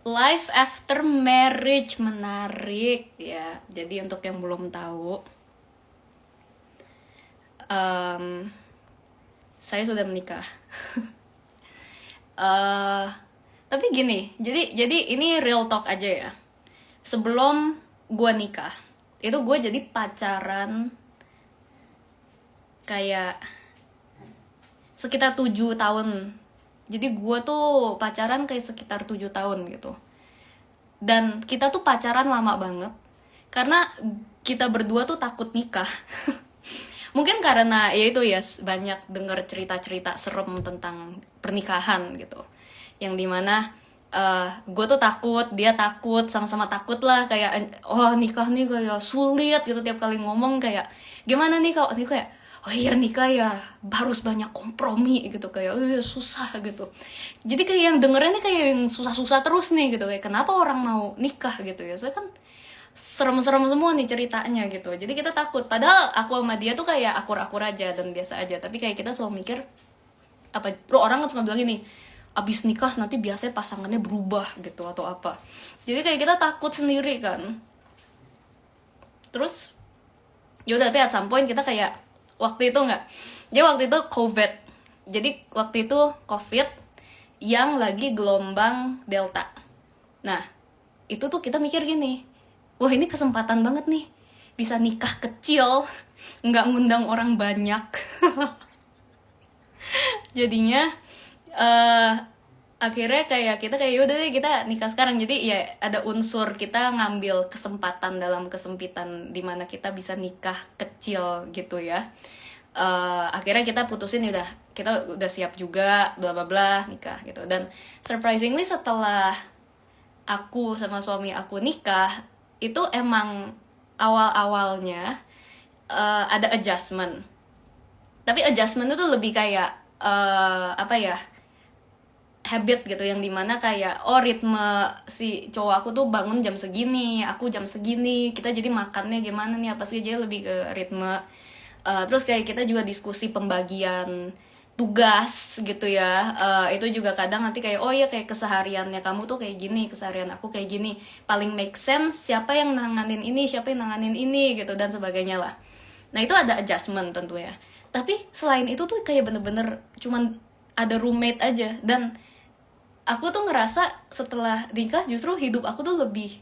life after marriage menarik ya. Jadi untuk yang belum tahu, saya sudah menikah. Tapi gini, jadi ini real talk aja ya. Sebelum gue nikah, itu gue jadi pacaran kayak sekitar 7 tahun. Jadi gue tuh pacaran kayak sekitar 7 tahun gitu. Dan kita tuh pacaran lama banget karena kita berdua tuh takut nikah. Mungkin karena ya itu ya, banyak denger cerita-cerita serem tentang pernikahan gitu, yang dimana gue tuh takut, dia takut, sama-sama takut lah. Kayak oh nikah nih kayak sulit gitu, tiap kali ngomong kayak gimana nih kalau nih kayak oh iya nikah ya harus banyak kompromi gitu, kayak susah gitu. Jadi kayak yang dengerannya kayak yang susah-susah terus nih gitu, kayak kenapa orang mau nikah gitu ya. Soalnya kan serem-serem semua nih ceritanya gitu. Jadi kita takut, padahal aku sama dia tuh kayak akur-akur aja dan biasa aja. Tapi kayak kita selalu mikir apa, orang kan suka bilang gini, abis nikah nanti biasanya pasangannya berubah gitu atau apa. Jadi kayak kita takut sendiri kan. Terus yaudah, tapi at some point kita kayak waktu itu jadi waktu itu COVID. Jadi waktu itu COVID yang lagi gelombang Delta. Nah itu tuh kita mikir gini, wah ini kesempatan banget nih, bisa nikah kecil, nggak ngundang orang banyak. Jadinya akhirnya kayak kita kayak yaudah deh kita nikah sekarang. Jadi ya ada unsur kita ngambil kesempatan dalam kesempitan dimana kita bisa nikah kecil gitu ya. Akhirnya kita putusin udah, kita udah siap juga bla bla bla nikah gitu. Dan surprisingly setelah aku sama suami aku nikah, itu emang awal-awalnya ada adjustment. Tapi adjustment itu lebih kayak apa ya, habit gitu, yang dimana kayak oh ritme si cowok aku tuh bangun jam segini, aku jam segini, kita jadi makannya gimana nih apa sih, jadi lebih ke ritme. Terus kayak kita juga diskusi pembagian tugas gitu ya. Itu juga kadang nanti kayak oh ya kayak kesehariannya kamu tuh kayak gini, keseharian aku kayak gini, paling make sense siapa yang nanganin ini, siapa yang nanganin ini gitu dan sebagainya lah. Nah itu ada adjustment tentunya. Tapi selain itu tuh kayak bener-bener cuman ada roommate aja. Dan aku tuh ngerasa setelah nikah justru hidup aku tuh lebih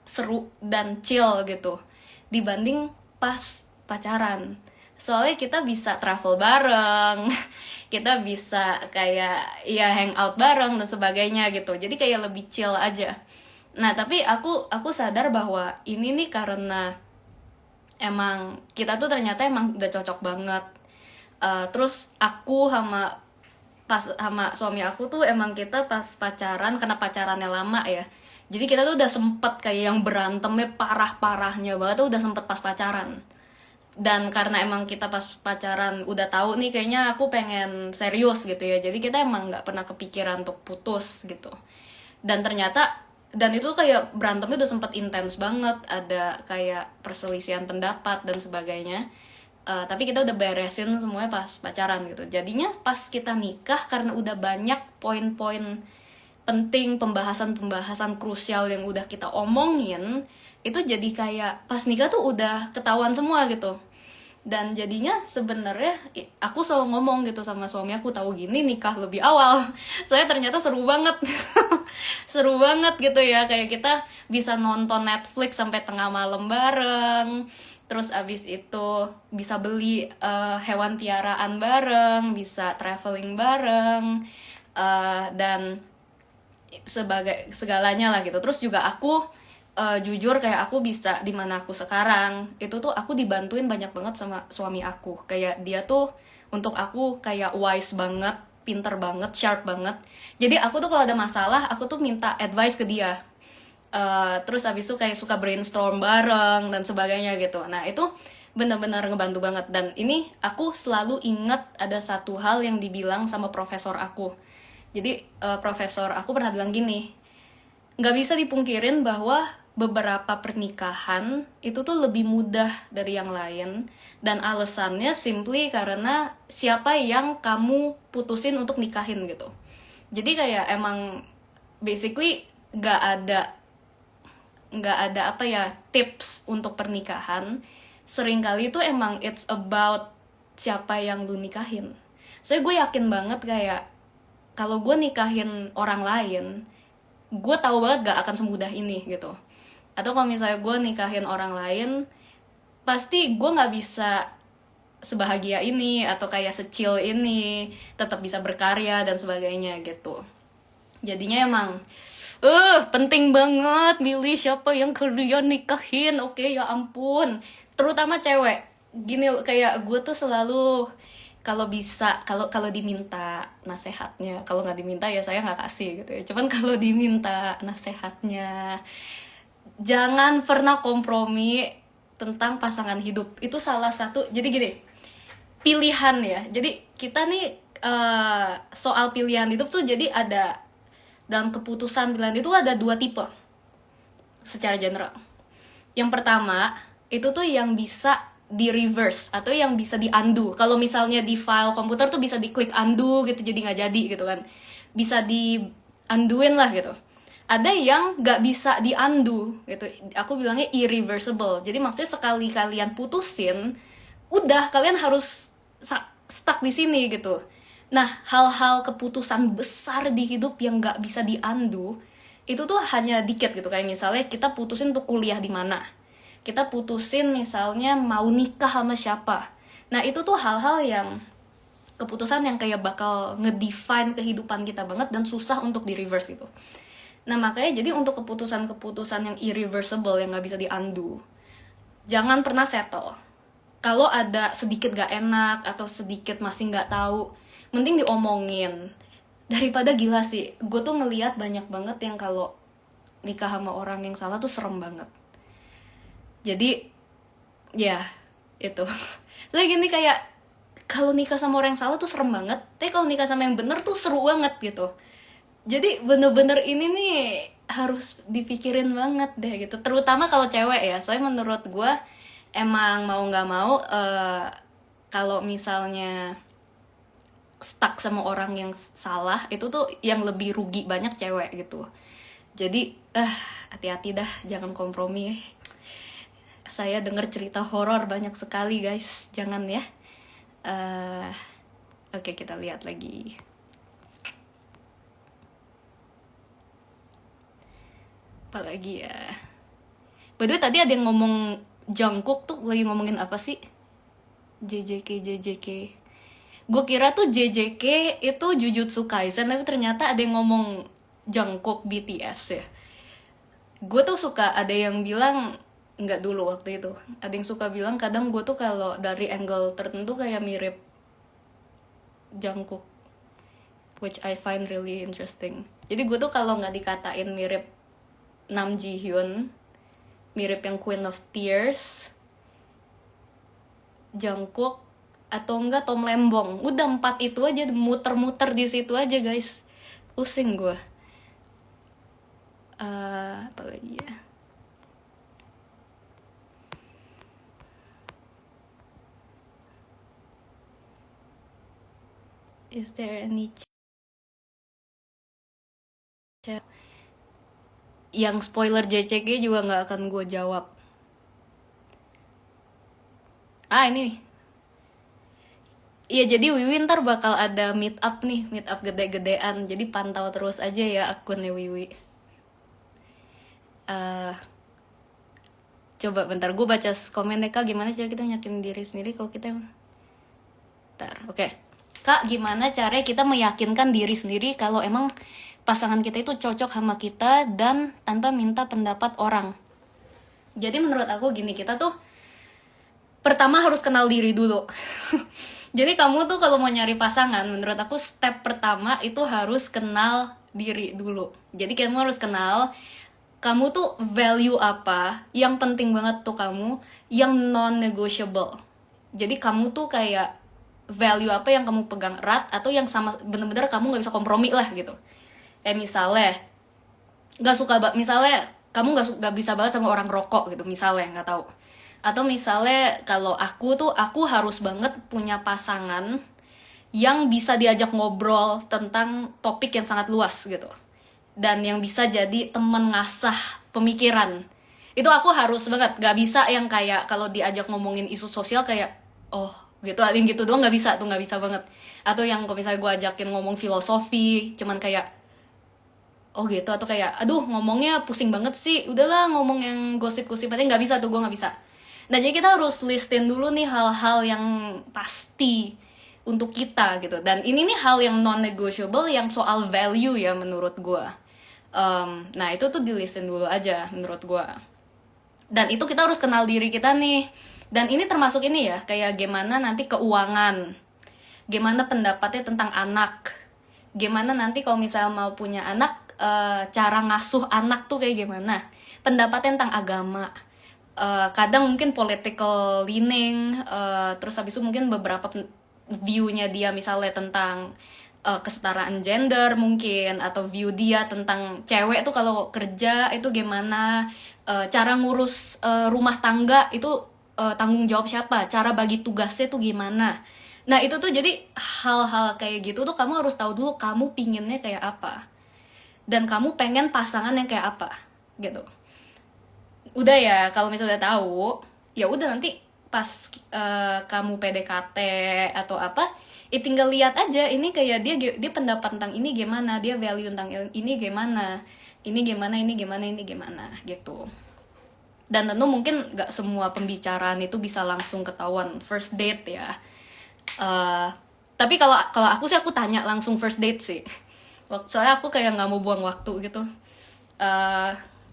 seru dan chill gitu dibanding pas pacaran. Soalnya kita bisa travel bareng, kita bisa kayak ya hangout bareng dan sebagainya gitu. Jadi kayak lebih chill aja. Nah tapi aku sadar bahwa ini nih karena emang kita tuh ternyata emang udah cocok banget. Terus aku sama suami aku tuh emang kita pas pacaran, karena pacarannya lama ya, jadi kita tuh udah sempet kayak yang berantemnya parah-parahnya banget tuh udah sempet pas pacaran. Dan karena emang kita pas pacaran udah tahu nih kayaknya aku pengen serius gitu ya, jadi kita emang nggak pernah kepikiran untuk putus gitu. Dan ternyata Dan itu kayak berantemnya udah sempet intens banget, ada kayak perselisihan pendapat dan sebagainya. Tapi kita udah beresin semuanya pas pacaran gitu. Jadinya pas kita nikah, karena udah banyak poin-poin penting, pembahasan-pembahasan krusial yang udah kita omongin, itu jadi kayak pas nikah tuh udah ketahuan semua gitu. Dan jadinya sebenarnya aku selalu ngomong gitu sama suami aku, tahu gini nikah lebih awal. Soalnya ternyata seru banget. Seru banget gitu ya, kayak kita bisa nonton Netflix sampai tengah malam bareng. Terus abis itu bisa beli hewan piaraan bareng, bisa traveling bareng, dan sebagai segalanya lah gitu. Terus juga aku jujur kayak aku bisa di mana aku sekarang itu tuh aku dibantuin banyak banget sama suami aku. Kayak dia tuh untuk aku kayak wise banget, pinter banget, sharp banget. Jadi aku tuh kalau ada masalah aku tuh minta advice ke dia. Terus abis itu kayak suka brainstorm bareng dan sebagainya gitu. Nah itu benar-benar ngebantu banget. Dan ini aku selalu inget ada satu hal yang dibilang sama profesor aku. Jadi profesor aku pernah bilang gini, nggak bisa dipungkirin bahwa beberapa pernikahan itu tuh lebih mudah dari yang lain, dan alasannya simply karena siapa yang kamu putusin untuk nikahin gitu. Jadi kayak emang basically nggak ada apa ya tips untuk pernikahan. Seringkali itu emang it's about siapa yang lu nikahin. Soalnya gue yakin banget kayak kalau gue nikahin orang lain, gue tahu banget gak akan semudah ini gitu. Atau kalau misalnya gue nikahin orang lain, pasti gue nggak bisa sebahagia ini atau kayak secil ini, tetap bisa berkarya dan sebagainya gitu. Jadinya emang penting banget milih siapa yang kalian nikahin. Oke, ya ampun, terutama cewek. Gini kayak gue tuh selalu kalau bisa, kalau diminta nasehatnya, kalau nggak diminta ya saya nggak kasih gitu ya. Cuman kalau diminta nasehatnya, jangan pernah kompromi tentang pasangan hidup. Itu salah satu. Jadi gini, pilihan ya. Jadi kita nih soal pilihan hidup tuh jadi ada dalam keputusan pilihan itu ada dua tipe secara general. Yang pertama itu tuh yang bisa di reverse atau yang bisa di undo. Kalau misalnya di file komputer tuh bisa diklik undo gitu, jadi nggak jadi gitu kan, bisa di undoin lah gitu. Ada yang nggak bisa di undo gitu, aku bilangnya irreversible. Jadi maksudnya sekali kalian putusin, udah kalian harus stuck di sini gitu. Nah, hal-hal keputusan besar di hidup yang nggak bisa di undo itu tuh hanya dikit gitu. Kayak misalnya kita putusin untuk kuliah di mana, kita putusin misalnya mau nikah sama siapa. Nah itu tuh hal-hal yang keputusan yang kayak bakal ngedefine kehidupan kita banget dan susah untuk di reverse gitu. Nah makanya jadi untuk keputusan-keputusan yang irreversible, yang gak bisa di undo, jangan pernah settle. Kalau ada sedikit gak enak atau sedikit masih gak tahu, mending diomongin. Daripada gila sih, gue tuh ngeliat banyak banget yang kalau nikah sama orang yang salah tuh serem banget. Jadi ya itu. Soalnya gini kayak kalau nikah sama orang yang salah tuh serem banget, tapi kalau nikah sama yang bener tuh seru banget gitu. Jadi bener-bener ini nih harus dipikirin banget deh gitu. Terutama kalau cewek ya. Soalnya menurut gue emang mau nggak mau kalau misalnya stuck sama orang yang salah itu tuh yang lebih rugi banyak cewek gitu. Jadi hati-hati dah, jangan kompromi. Saya dengar cerita horor banyak sekali guys, jangan ya. Oke, kita lihat lagi. Apalagi ya. By the way, tadi ada yang ngomong Jungkook tuh lagi ngomongin apa sih? JJK. Gue kira tuh JJK itu Jujutsu Kaisen, tapi ternyata ada yang ngomong Jungkook BTS ya. Gue tuh suka ada yang bilang, nggak dulu waktu itu, ada yang suka bilang kadang gue tuh kalau dari angle tertentu kayak mirip Jungkook, which I find really interesting. Jadi gue tuh kalau nggak dikatain mirip Nam Ji Hyun, mirip yang Queen of Tears, Jungkook, atau enggak Tom Lembong, udah 4 itu aja muter-muter di situ aja guys, pusing gue. Apa lagi ya? Is there any yang spoiler JCG juga nggak akan gue jawab. Ini. Iya, jadi Wiwi ntar bakal ada meet up nih, meet up gede-gedean. Jadi pantau terus aja ya akunnya Wiwi. Coba bentar, gue baca komen deh Kak, gimana cara kita meyakinkan diri sendiri kalau kita... Bentar, oke. Kak, gimana cara kita meyakinkan diri sendiri kalau emang pasangan kita itu cocok sama kita dan tanpa minta pendapat orang? Jadi menurut aku gini, kita tuh pertama harus kenal diri dulu. Jadi kamu tuh kalau mau nyari pasangan, menurut aku step pertama itu harus kenal diri dulu. Jadi kamu harus kenal kamu tuh value apa, yang penting banget tuh kamu, yang non-negotiable. Jadi kamu tuh kayak value apa yang kamu pegang erat atau yang sama bener-bener kamu nggak bisa kompromi lah gitu. Kayak misalnya misalnya kamu nggak bisa banget sama orang rokok gitu, misalnya, nggak tahu. Atau misalnya kalau aku harus banget punya pasangan yang bisa diajak ngobrol tentang topik yang sangat luas gitu, dan yang bisa jadi teman ngasah pemikiran. Itu aku harus banget, gak bisa yang kayak kalau diajak ngomongin isu sosial kayak gitu, yang gitu doang, nggak bisa banget. Atau yang kalau misalnya gue ajakin ngomong filosofi cuman kayak gitu, atau kayak aduh ngomongnya pusing banget sih, udahlah ngomong yang gosip-gosip aja, nggak bisa tuh, gue nggak bisa. Dan jadi kita harus listin dulu nih hal-hal yang pasti untuk kita gitu. Dan ini nih hal yang non-negotiable, yang soal value ya menurut gue. Nah itu tuh di-listin dulu aja menurut gue. Dan itu kita harus kenal diri kita nih. Dan ini termasuk ini ya, kayak gimana nanti keuangan, gimana pendapatnya tentang anak, gimana nanti kalau misalnya mau punya anak, cara ngasuh anak tuh kayak gimana, pendapatnya tentang agama, kadang mungkin political leaning, terus habis itu mungkin beberapa view-nya dia misalnya tentang kesetaraan gender mungkin, atau view dia tentang cewek tuh kalau kerja itu gimana, cara ngurus rumah tangga itu tanggung jawab siapa, cara bagi tugasnya tuh gimana. Nah itu tuh jadi hal-hal kayak gitu tuh kamu harus tahu dulu kamu pinginnya kayak apa, dan kamu pengen pasangan yang kayak apa gitu. Udah ya, kalau misalnya udah tahu, ya udah nanti pas kamu PDKT atau apa, tinggal lihat aja ini kayak dia pendapat tentang ini gimana, dia value tentang ini gimana, ini gimana gitu. Dan tentu mungkin gak semua pembicaraan itu bisa langsung ketahuan first date ya. Tapi kalau aku sih, aku tanya langsung first date sih. Soalnya aku kayak nggak mau buang waktu gitu.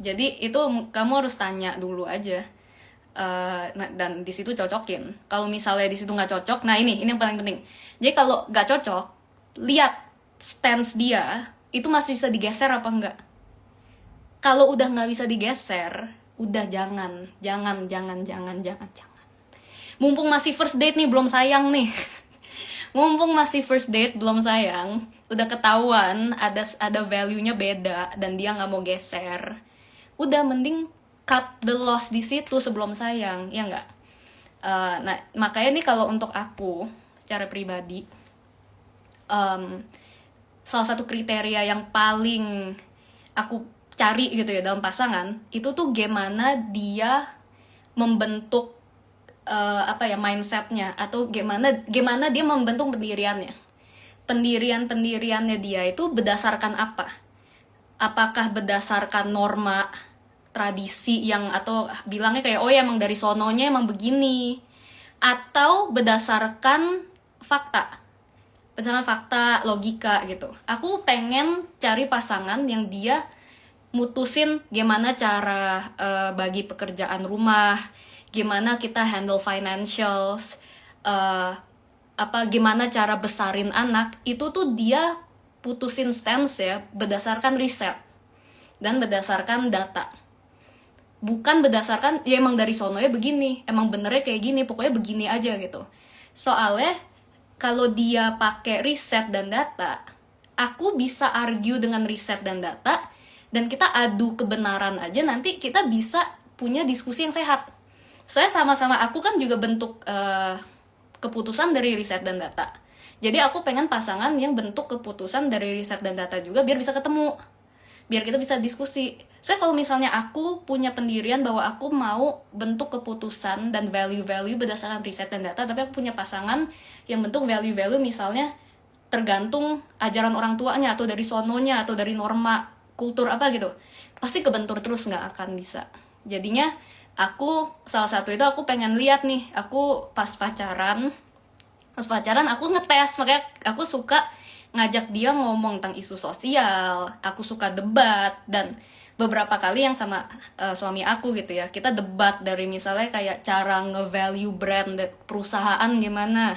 Jadi itu kamu harus tanya dulu aja. Dan di situ cocokin. Kalau misalnya di situ nggak cocok, nah ini yang paling penting. Jadi kalau nggak cocok, lihat stance dia itu masih bisa digeser apa enggak. Kalau udah nggak bisa digeser, udah jangan. Mumpung masih first date nih, belum sayang nih. Mumpung masih first date, belum sayang, udah ketahuan ada value-nya beda dan dia nggak mau geser. Udah mending cut the loss di situ sebelum sayang, ya nggak? Nah makanya nih kalau untuk aku secara pribadi, salah satu kriteria yang paling aku cari gitu ya dalam pasangan itu tuh gimana dia membentuk mindsetnya, atau gimana dia membentuk pendiriannya dia itu berdasarkan apa? Apakah berdasarkan norma tradisi yang, atau bilangnya kayak ya emang dari sononya emang begini, atau berdasarkan fakta logika gitu. Aku pengen cari pasangan yang dia mutusin gimana cara bagi pekerjaan rumah, gimana kita handle financials, gimana cara besarin anak. Itu tuh dia putusin stance ya berdasarkan riset dan berdasarkan data, bukan berdasarkan ya emang dari sononya begini, emang benernya kayak gini, pokoknya begini aja gitu. Soalnya kalau dia pakai riset dan data, aku bisa argue dengan riset dan data, dan kita adu kebenaran aja, nanti kita bisa punya diskusi yang sehat. Saya sama-sama, aku kan juga bentuk keputusan dari riset dan data. Jadi aku pengen pasangan yang bentuk keputusan dari riset dan data juga, biar bisa ketemu, biar kita bisa diskusi. Saya kalau misalnya aku punya pendirian bahwa aku mau bentuk keputusan dan value-value berdasarkan riset dan data, tapi aku punya pasangan yang bentuk value-value misalnya tergantung ajaran orang tuanya, atau dari sononya, atau dari norma kultur apa gitu, pasti kebentur terus, nggak akan bisa. Jadinya aku, salah satu itu aku pengen lihat nih, aku pas pacaran aku ngetes, makanya aku suka ngajak dia ngomong tentang isu sosial, aku suka debat, dan beberapa kali yang sama suami aku gitu ya, kita debat dari misalnya kayak cara nge-value brand perusahaan gimana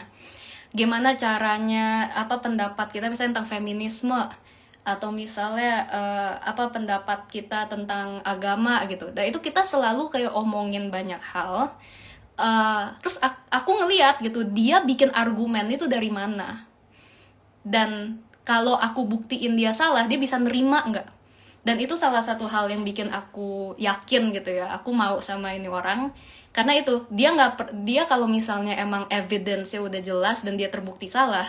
caranya, apa pendapat kita misalnya tentang feminisme, atau misalnya apa pendapat kita tentang agama gitu. Dan itu kita selalu kayak omongin banyak hal. Terus aku ngeliat gitu, dia bikin argumen itu dari mana, dan kalau aku buktiin dia salah, dia bisa nerima nggak. Dan itu salah satu hal yang bikin aku yakin gitu ya, aku mau sama ini orang, karena itu dia kalau misalnya emang evidence-nya udah jelas dan dia terbukti salah,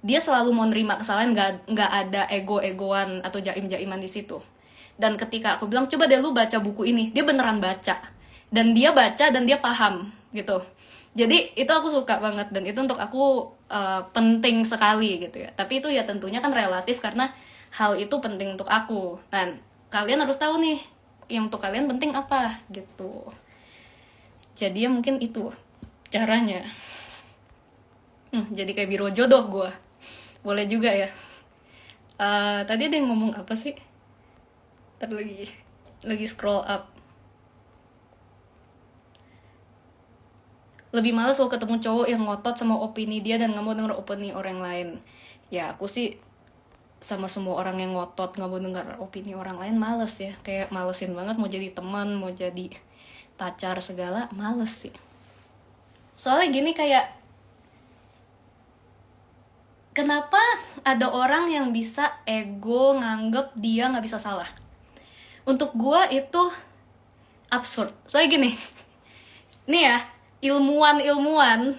dia selalu mau nerima kesalahan, nggak ada ego-egoan atau jaim-jaiman di situ. Dan ketika aku bilang coba deh lu baca buku ini, dia beneran baca, dan dia baca dan dia paham gitu. Jadi itu aku suka banget, dan itu untuk aku penting sekali gitu ya. Tapi itu ya tentunya kan relatif, karena hal itu penting untuk aku. Dan kalian harus tahu nih, yang untuk kalian penting apa gitu. Jadi ya mungkin itu caranya. Jadi kayak biro jodoh gue. Boleh juga ya. Tadi ada yang ngomong apa sih? Ntar lagi scroll up. Lebih males kalau ketemu cowok yang ngotot sama opini dia dan gak mau denger opini orang lain. Ya aku sih sama semua orang yang ngotot gak mau denger opini orang lain males ya. Kayak malesin banget, mau jadi teman, mau jadi pacar segala, males sih. Soalnya gini, kayak kenapa ada orang yang bisa ego nganggep dia gak bisa salah? Untuk gua itu absurd. Soalnya gini, nih ya, ilmuwan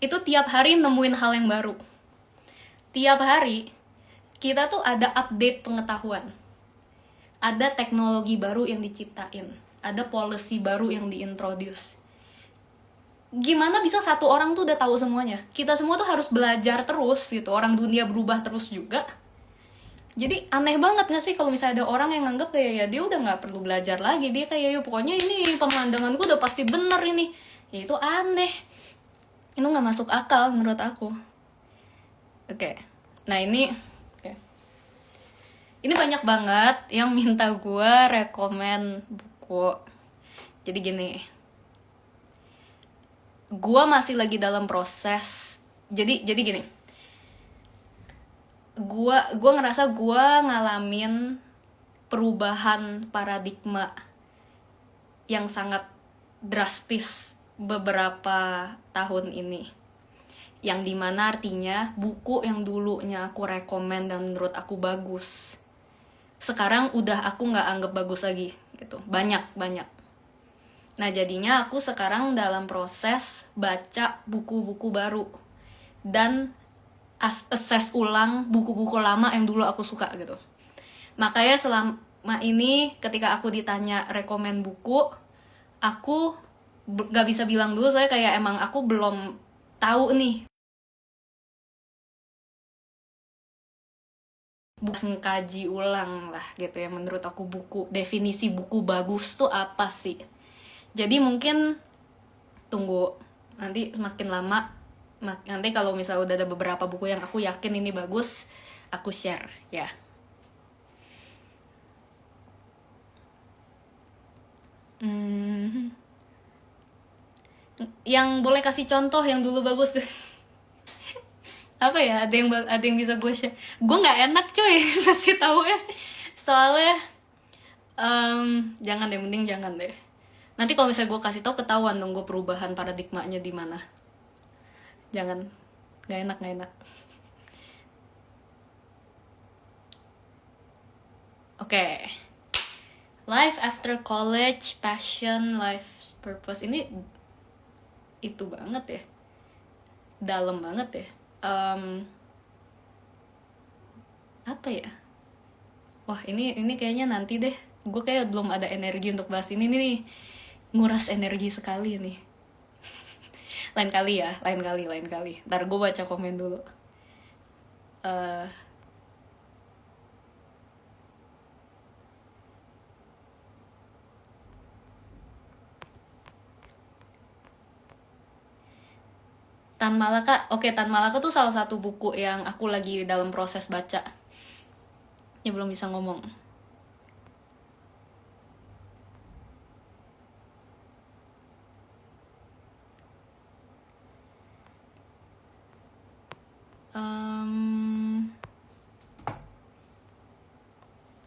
itu tiap hari nemuin hal yang baru. Tiap hari kita tuh ada update pengetahuan, ada teknologi baru yang diciptain, ada policy baru yang diintroduce. Gimana bisa satu orang tuh udah tahu semuanya? Kita semua tuh harus belajar terus gitu. Orang dunia berubah terus juga. Jadi aneh banget gak sih kalau misalnya ada orang yang nganggep kayak ya dia udah gak perlu belajar lagi, dia kayak ya pokoknya ini pemandanganku udah pasti bener ini. Ya itu aneh, itu gak masuk akal menurut aku. Oke. Nah ini banyak banget yang minta gue rekomen buku. Jadi gini, gue masih lagi dalam proses. Jadi gini, gue ngerasa gue ngalamin perubahan paradigma yang sangat drastis beberapa tahun ini, yang dimana artinya buku yang dulunya aku rekomen dan menurut aku bagus, sekarang udah aku nggak anggap bagus lagi gitu, banyak. Nah jadinya aku sekarang dalam proses baca buku-buku baru dan assess ulang buku-buku lama yang dulu aku suka gitu. Makanya selama ini ketika aku ditanya rekomen buku, aku gak bisa bilang dulu, soalnya kayak emang aku belum tahu nih. Mengkaji ulang lah gitu ya, menurut aku definisi buku bagus tuh apa sih. Jadi mungkin tunggu nanti semakin lama, nanti kalau misalnya udah ada beberapa buku yang aku yakin ini bagus, aku share ya. Yang boleh kasih contoh yang dulu bagus apa ya, ada yang bisa gue share. Gue nggak enak coy kasih tahu ya, soalnya jangan deh, mending jangan deh. Nanti kalau misalnya gue kasih tahu ketahuan dong gue perubahan paradigmanya di mana. Jangan, nggak enak. Oke. Life after college, passion, life purpose. Ini itu banget ya. Dalam banget ya. Apa ya? Wah, ini kayaknya nanti deh. Gue kayak belum ada energi untuk bahas ini nih. Nguras energi sekali nih. Lain kali ya, lain kali. Ntar gue baca komen dulu. Tan Malaka, oke, Tan Malaka tuh salah satu buku yang aku lagi dalam proses baca. Ya belum bisa ngomong.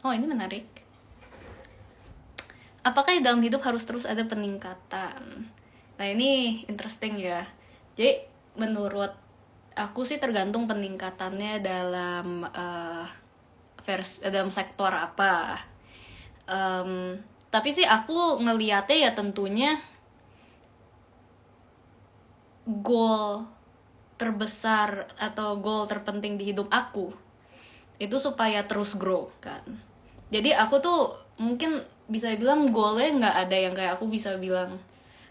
Oh, ini menarik. Apakah dalam hidup harus terus ada peningkatan? Nah, ini interesting ya. Jadi, menurut aku sih tergantung peningkatannya dalam dalam sektor apa. Tapi sih aku ngeliatnya ya tentunya goal terbesar atau goal terpenting di hidup aku itu supaya terus grow kan. Jadi aku tuh mungkin bisa bilang goalnya nggak ada yang kayak aku bisa bilang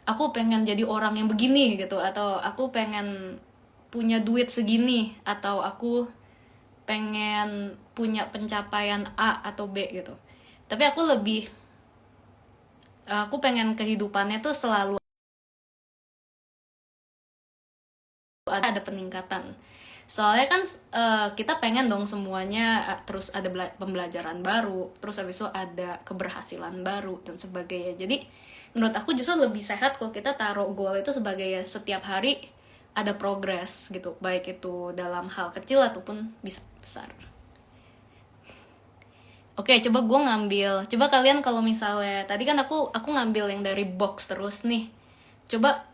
aku pengen jadi orang yang begini gitu, atau aku pengen punya duit segini, atau aku pengen punya pencapaian A atau B gitu. Tapi aku pengen kehidupannya tuh selalu ada peningkatan. Soalnya kan kita pengen dong semuanya terus ada pembelajaran baru, terus habis itu ada keberhasilan baru dan sebagainya. Jadi menurut aku justru lebih sehat kalau kita taruh goal itu sebagai ya setiap hari ada progres gitu, baik itu dalam hal kecil ataupun bisa besar. Oke, coba kalian kalau misalnya tadi kan aku ngambil yang dari box terus nih. Coba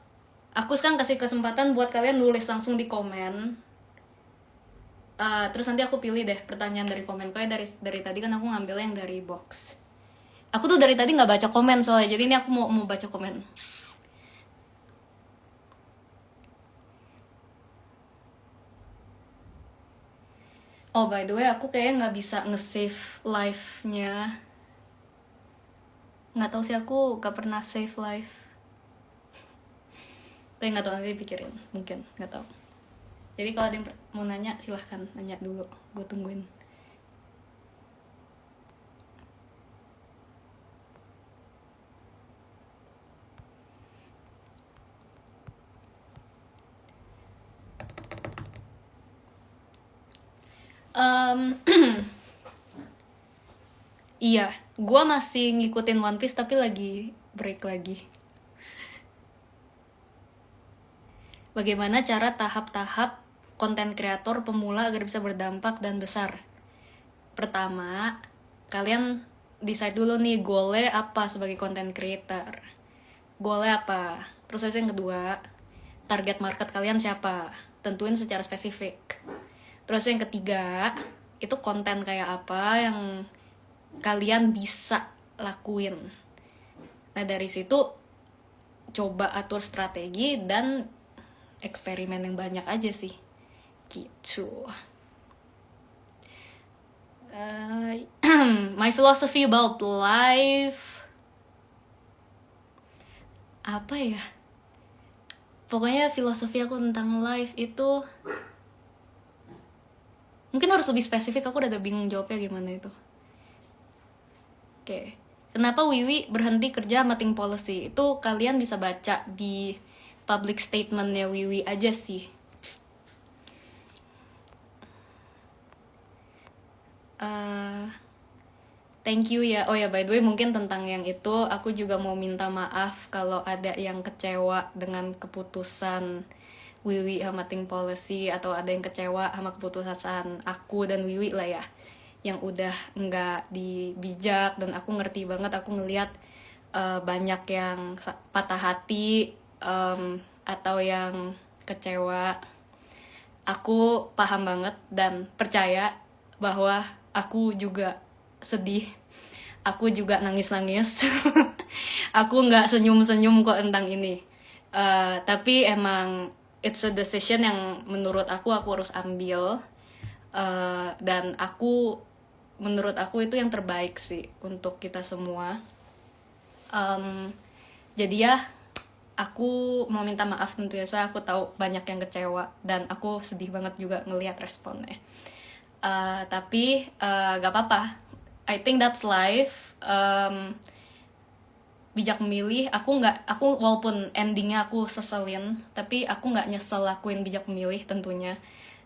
aku sekarang kasih kesempatan buat kalian nulis langsung di komen. Terus nanti aku pilih deh pertanyaan dari komen. Kayak dari tadi kan aku ngambil yang dari box. Aku tuh dari tadi nggak baca komen soalnya, jadi ini aku mau baca komen. Oh, by the way, aku kayaknya nggak bisa nge-save live-nya. Nggak tahu sih, aku nggak pernah save live. Tapi nggak tahu, nanti pikirin. Mungkin, nggak tahu. Jadi kalau ada yang mau nanya, silahkan nanya dulu. Gue tungguin. Iya, gue masih ngikutin One Piece tapi lagi break lagi. Bagaimana cara tahap-tahap konten kreator pemula agar bisa berdampak dan besar? Pertama, kalian decide dulu nih goalnya apa sebagai content creator. Goalnya apa? Terus habis yang kedua, target market kalian siapa? Tentuin secara spesifik. Terus yang ketiga, itu konten kayak apa yang kalian bisa lakuin. Nah, dari situ coba atur strategi dan eksperimen yang banyak aja sih. Gitu. My philosophy about life apa ya? Pokoknya filosofi aku tentang life itu mungkin harus lebih spesifik. Aku udah bingung jawabnya gimana itu. Oke. Kenapa Wiwi berhenti kerja mating policy? Itu kalian bisa baca di public statementnya Wiwi aja sih. Thank you ya. Oh ya, by the way, mungkin tentang yang itu aku juga mau minta maaf kalau ada yang kecewa dengan keputusan Wiwi sama Ting Policy, atau ada yang kecewa sama keputusan aku dan Wiwi lah ya, yang udah nggak dibijak. Dan aku ngerti banget, aku ngelihat banyak yang patah hati atau yang kecewa. Aku paham banget dan percaya bahwa aku juga sedih, aku juga nangis-nangis. Aku nggak senyum-senyum kok tentang ini. Tapi emang it's a decision yang menurut aku harus ambil. Dan menurut aku itu yang terbaik sih untuk kita semua. Jadi ya, aku mau minta maaf tentunya, soalnya aku tahu banyak yang kecewa dan aku sedih banget juga ngelihat responnya. Tapi gak apa-apa, I think that's life. Bijak memilih, aku walaupun endingnya aku seselin, tapi aku nggak nyesel lakuin bijak memilih tentunya.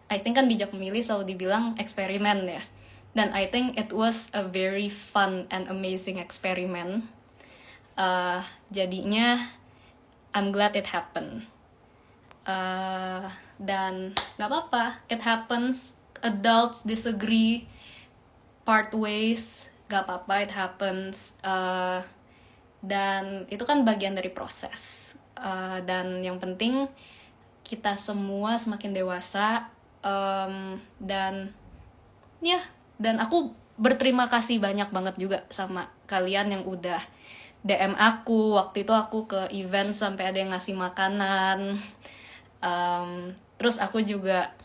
I think kan bijak memilih selalu dibilang eksperimen ya, dan I think it was a very fun and amazing experiment. Jadinya I'm glad it happened. Dan nggak apa-apa, it happens. Adults disagree, part ways, nggak apa-apa, it happens. Dan itu kan bagian dari proses. Dan yang penting kita semua semakin dewasa. Dan aku berterima kasih banyak banget juga sama kalian yang udah DM aku. Waktu itu aku ke event sampai ada yang ngasih makanan. Terus aku juga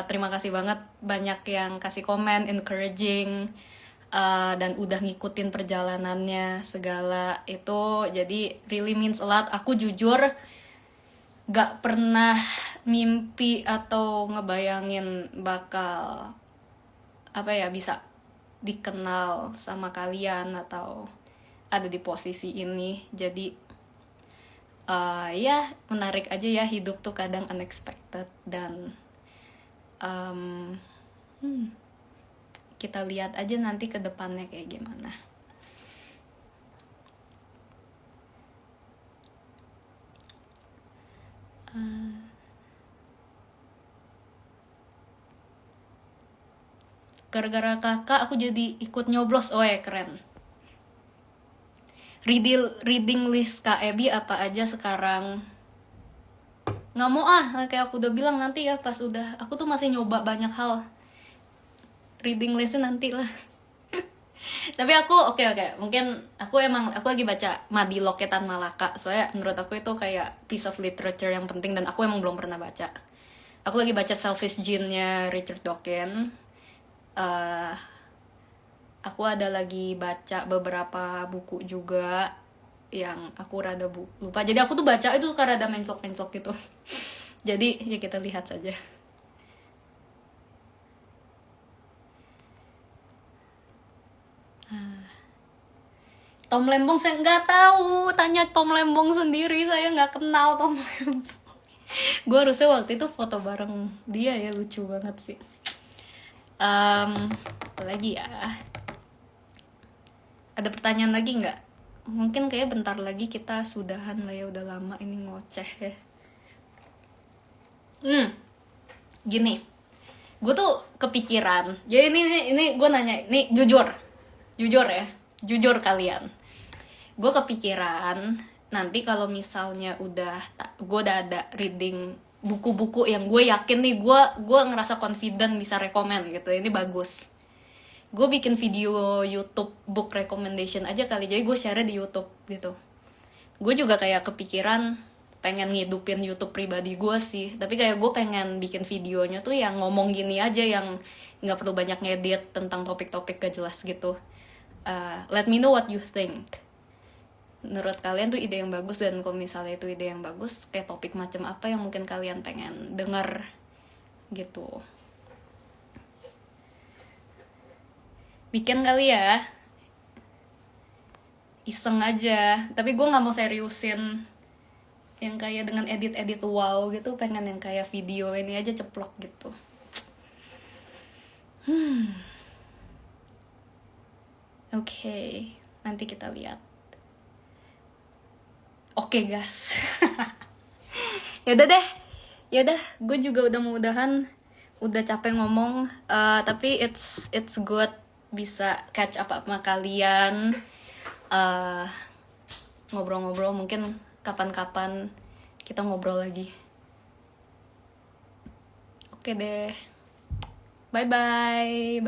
terima kasih banget banyak yang kasih komen encouraging, dan udah ngikutin perjalanannya segala itu. Jadi really means a lot. Aku jujur gak pernah mimpi atau ngebayangin bakal bisa dikenal sama kalian atau ada di posisi ini. Jadi ya menarik aja ya, hidup tuh kadang unexpected. Dan kita lihat aja nanti ke depannya kayak gimana. Gara-gara kakak aku jadi ikut nyoblos. Oh ya, keren. Reading list Kak Ebi apa aja sekarang? Nggak mau kayak aku udah bilang, nanti ya pas udah. Aku tuh masih nyoba banyak hal. Reading listnya nanti lah. Tapi aku oke. Mungkin aku lagi baca Madi Loketan Malaka. Soalnya menurut aku itu kayak piece of literature yang penting dan aku emang belum pernah baca. Aku lagi baca Selfish Gene-nya Richard Dawkins. Aku ada lagi baca beberapa buku juga yang aku rada lupa. Jadi aku tuh baca itu suka rada menclok gitu. Jadi ya kita lihat saja. Tom Lembong saya nggak tahu. Tanya Tom Lembong sendiri, saya nggak kenal Tom Lembong. Gue harusnya waktu itu foto bareng dia ya, lucu banget sih. Apa lagi ya? Ada pertanyaan lagi nggak? Mungkin kayak bentar lagi kita sudahan lah ya, udah lama ini ngoceh ya. Gini, gue tuh kepikiran. Jadi ini gue nanya, ini jujur ya, jujur kalian. Gue kepikiran nanti kalau misalnya gue udah ada reading buku-buku yang gue yakin nih, gue ngerasa confident bisa rekomend gitu, ini bagus. Gue bikin video YouTube book recommendation aja kali, jadi gue share di YouTube gitu. Gue juga kayak kepikiran pengen ngidupin YouTube pribadi gue sih, tapi kayak gue pengen bikin videonya tuh yang ngomong gini aja, yang nggak perlu banyak ngedit tentang topik-topik gak jelas gitu. Let me know what you think. Menurut kalian tuh ide yang bagus, dan kalau misalnya itu ide yang bagus, kayak topik macam apa yang mungkin kalian pengen denger gitu. Bikin kali ya, iseng aja, tapi gue nggak mau seriusin yang kayak dengan edit wow gitu. Pengen yang kayak video ini aja ceplok gitu. Oke, nanti kita lihat. Oke, guys. Yaudah, gue juga udah mudahan udah capek ngomong, tapi it's good bisa catch up sama kalian, ngobrol-ngobrol. Mungkin kapan-kapan kita ngobrol lagi. Oke deh, bye bye.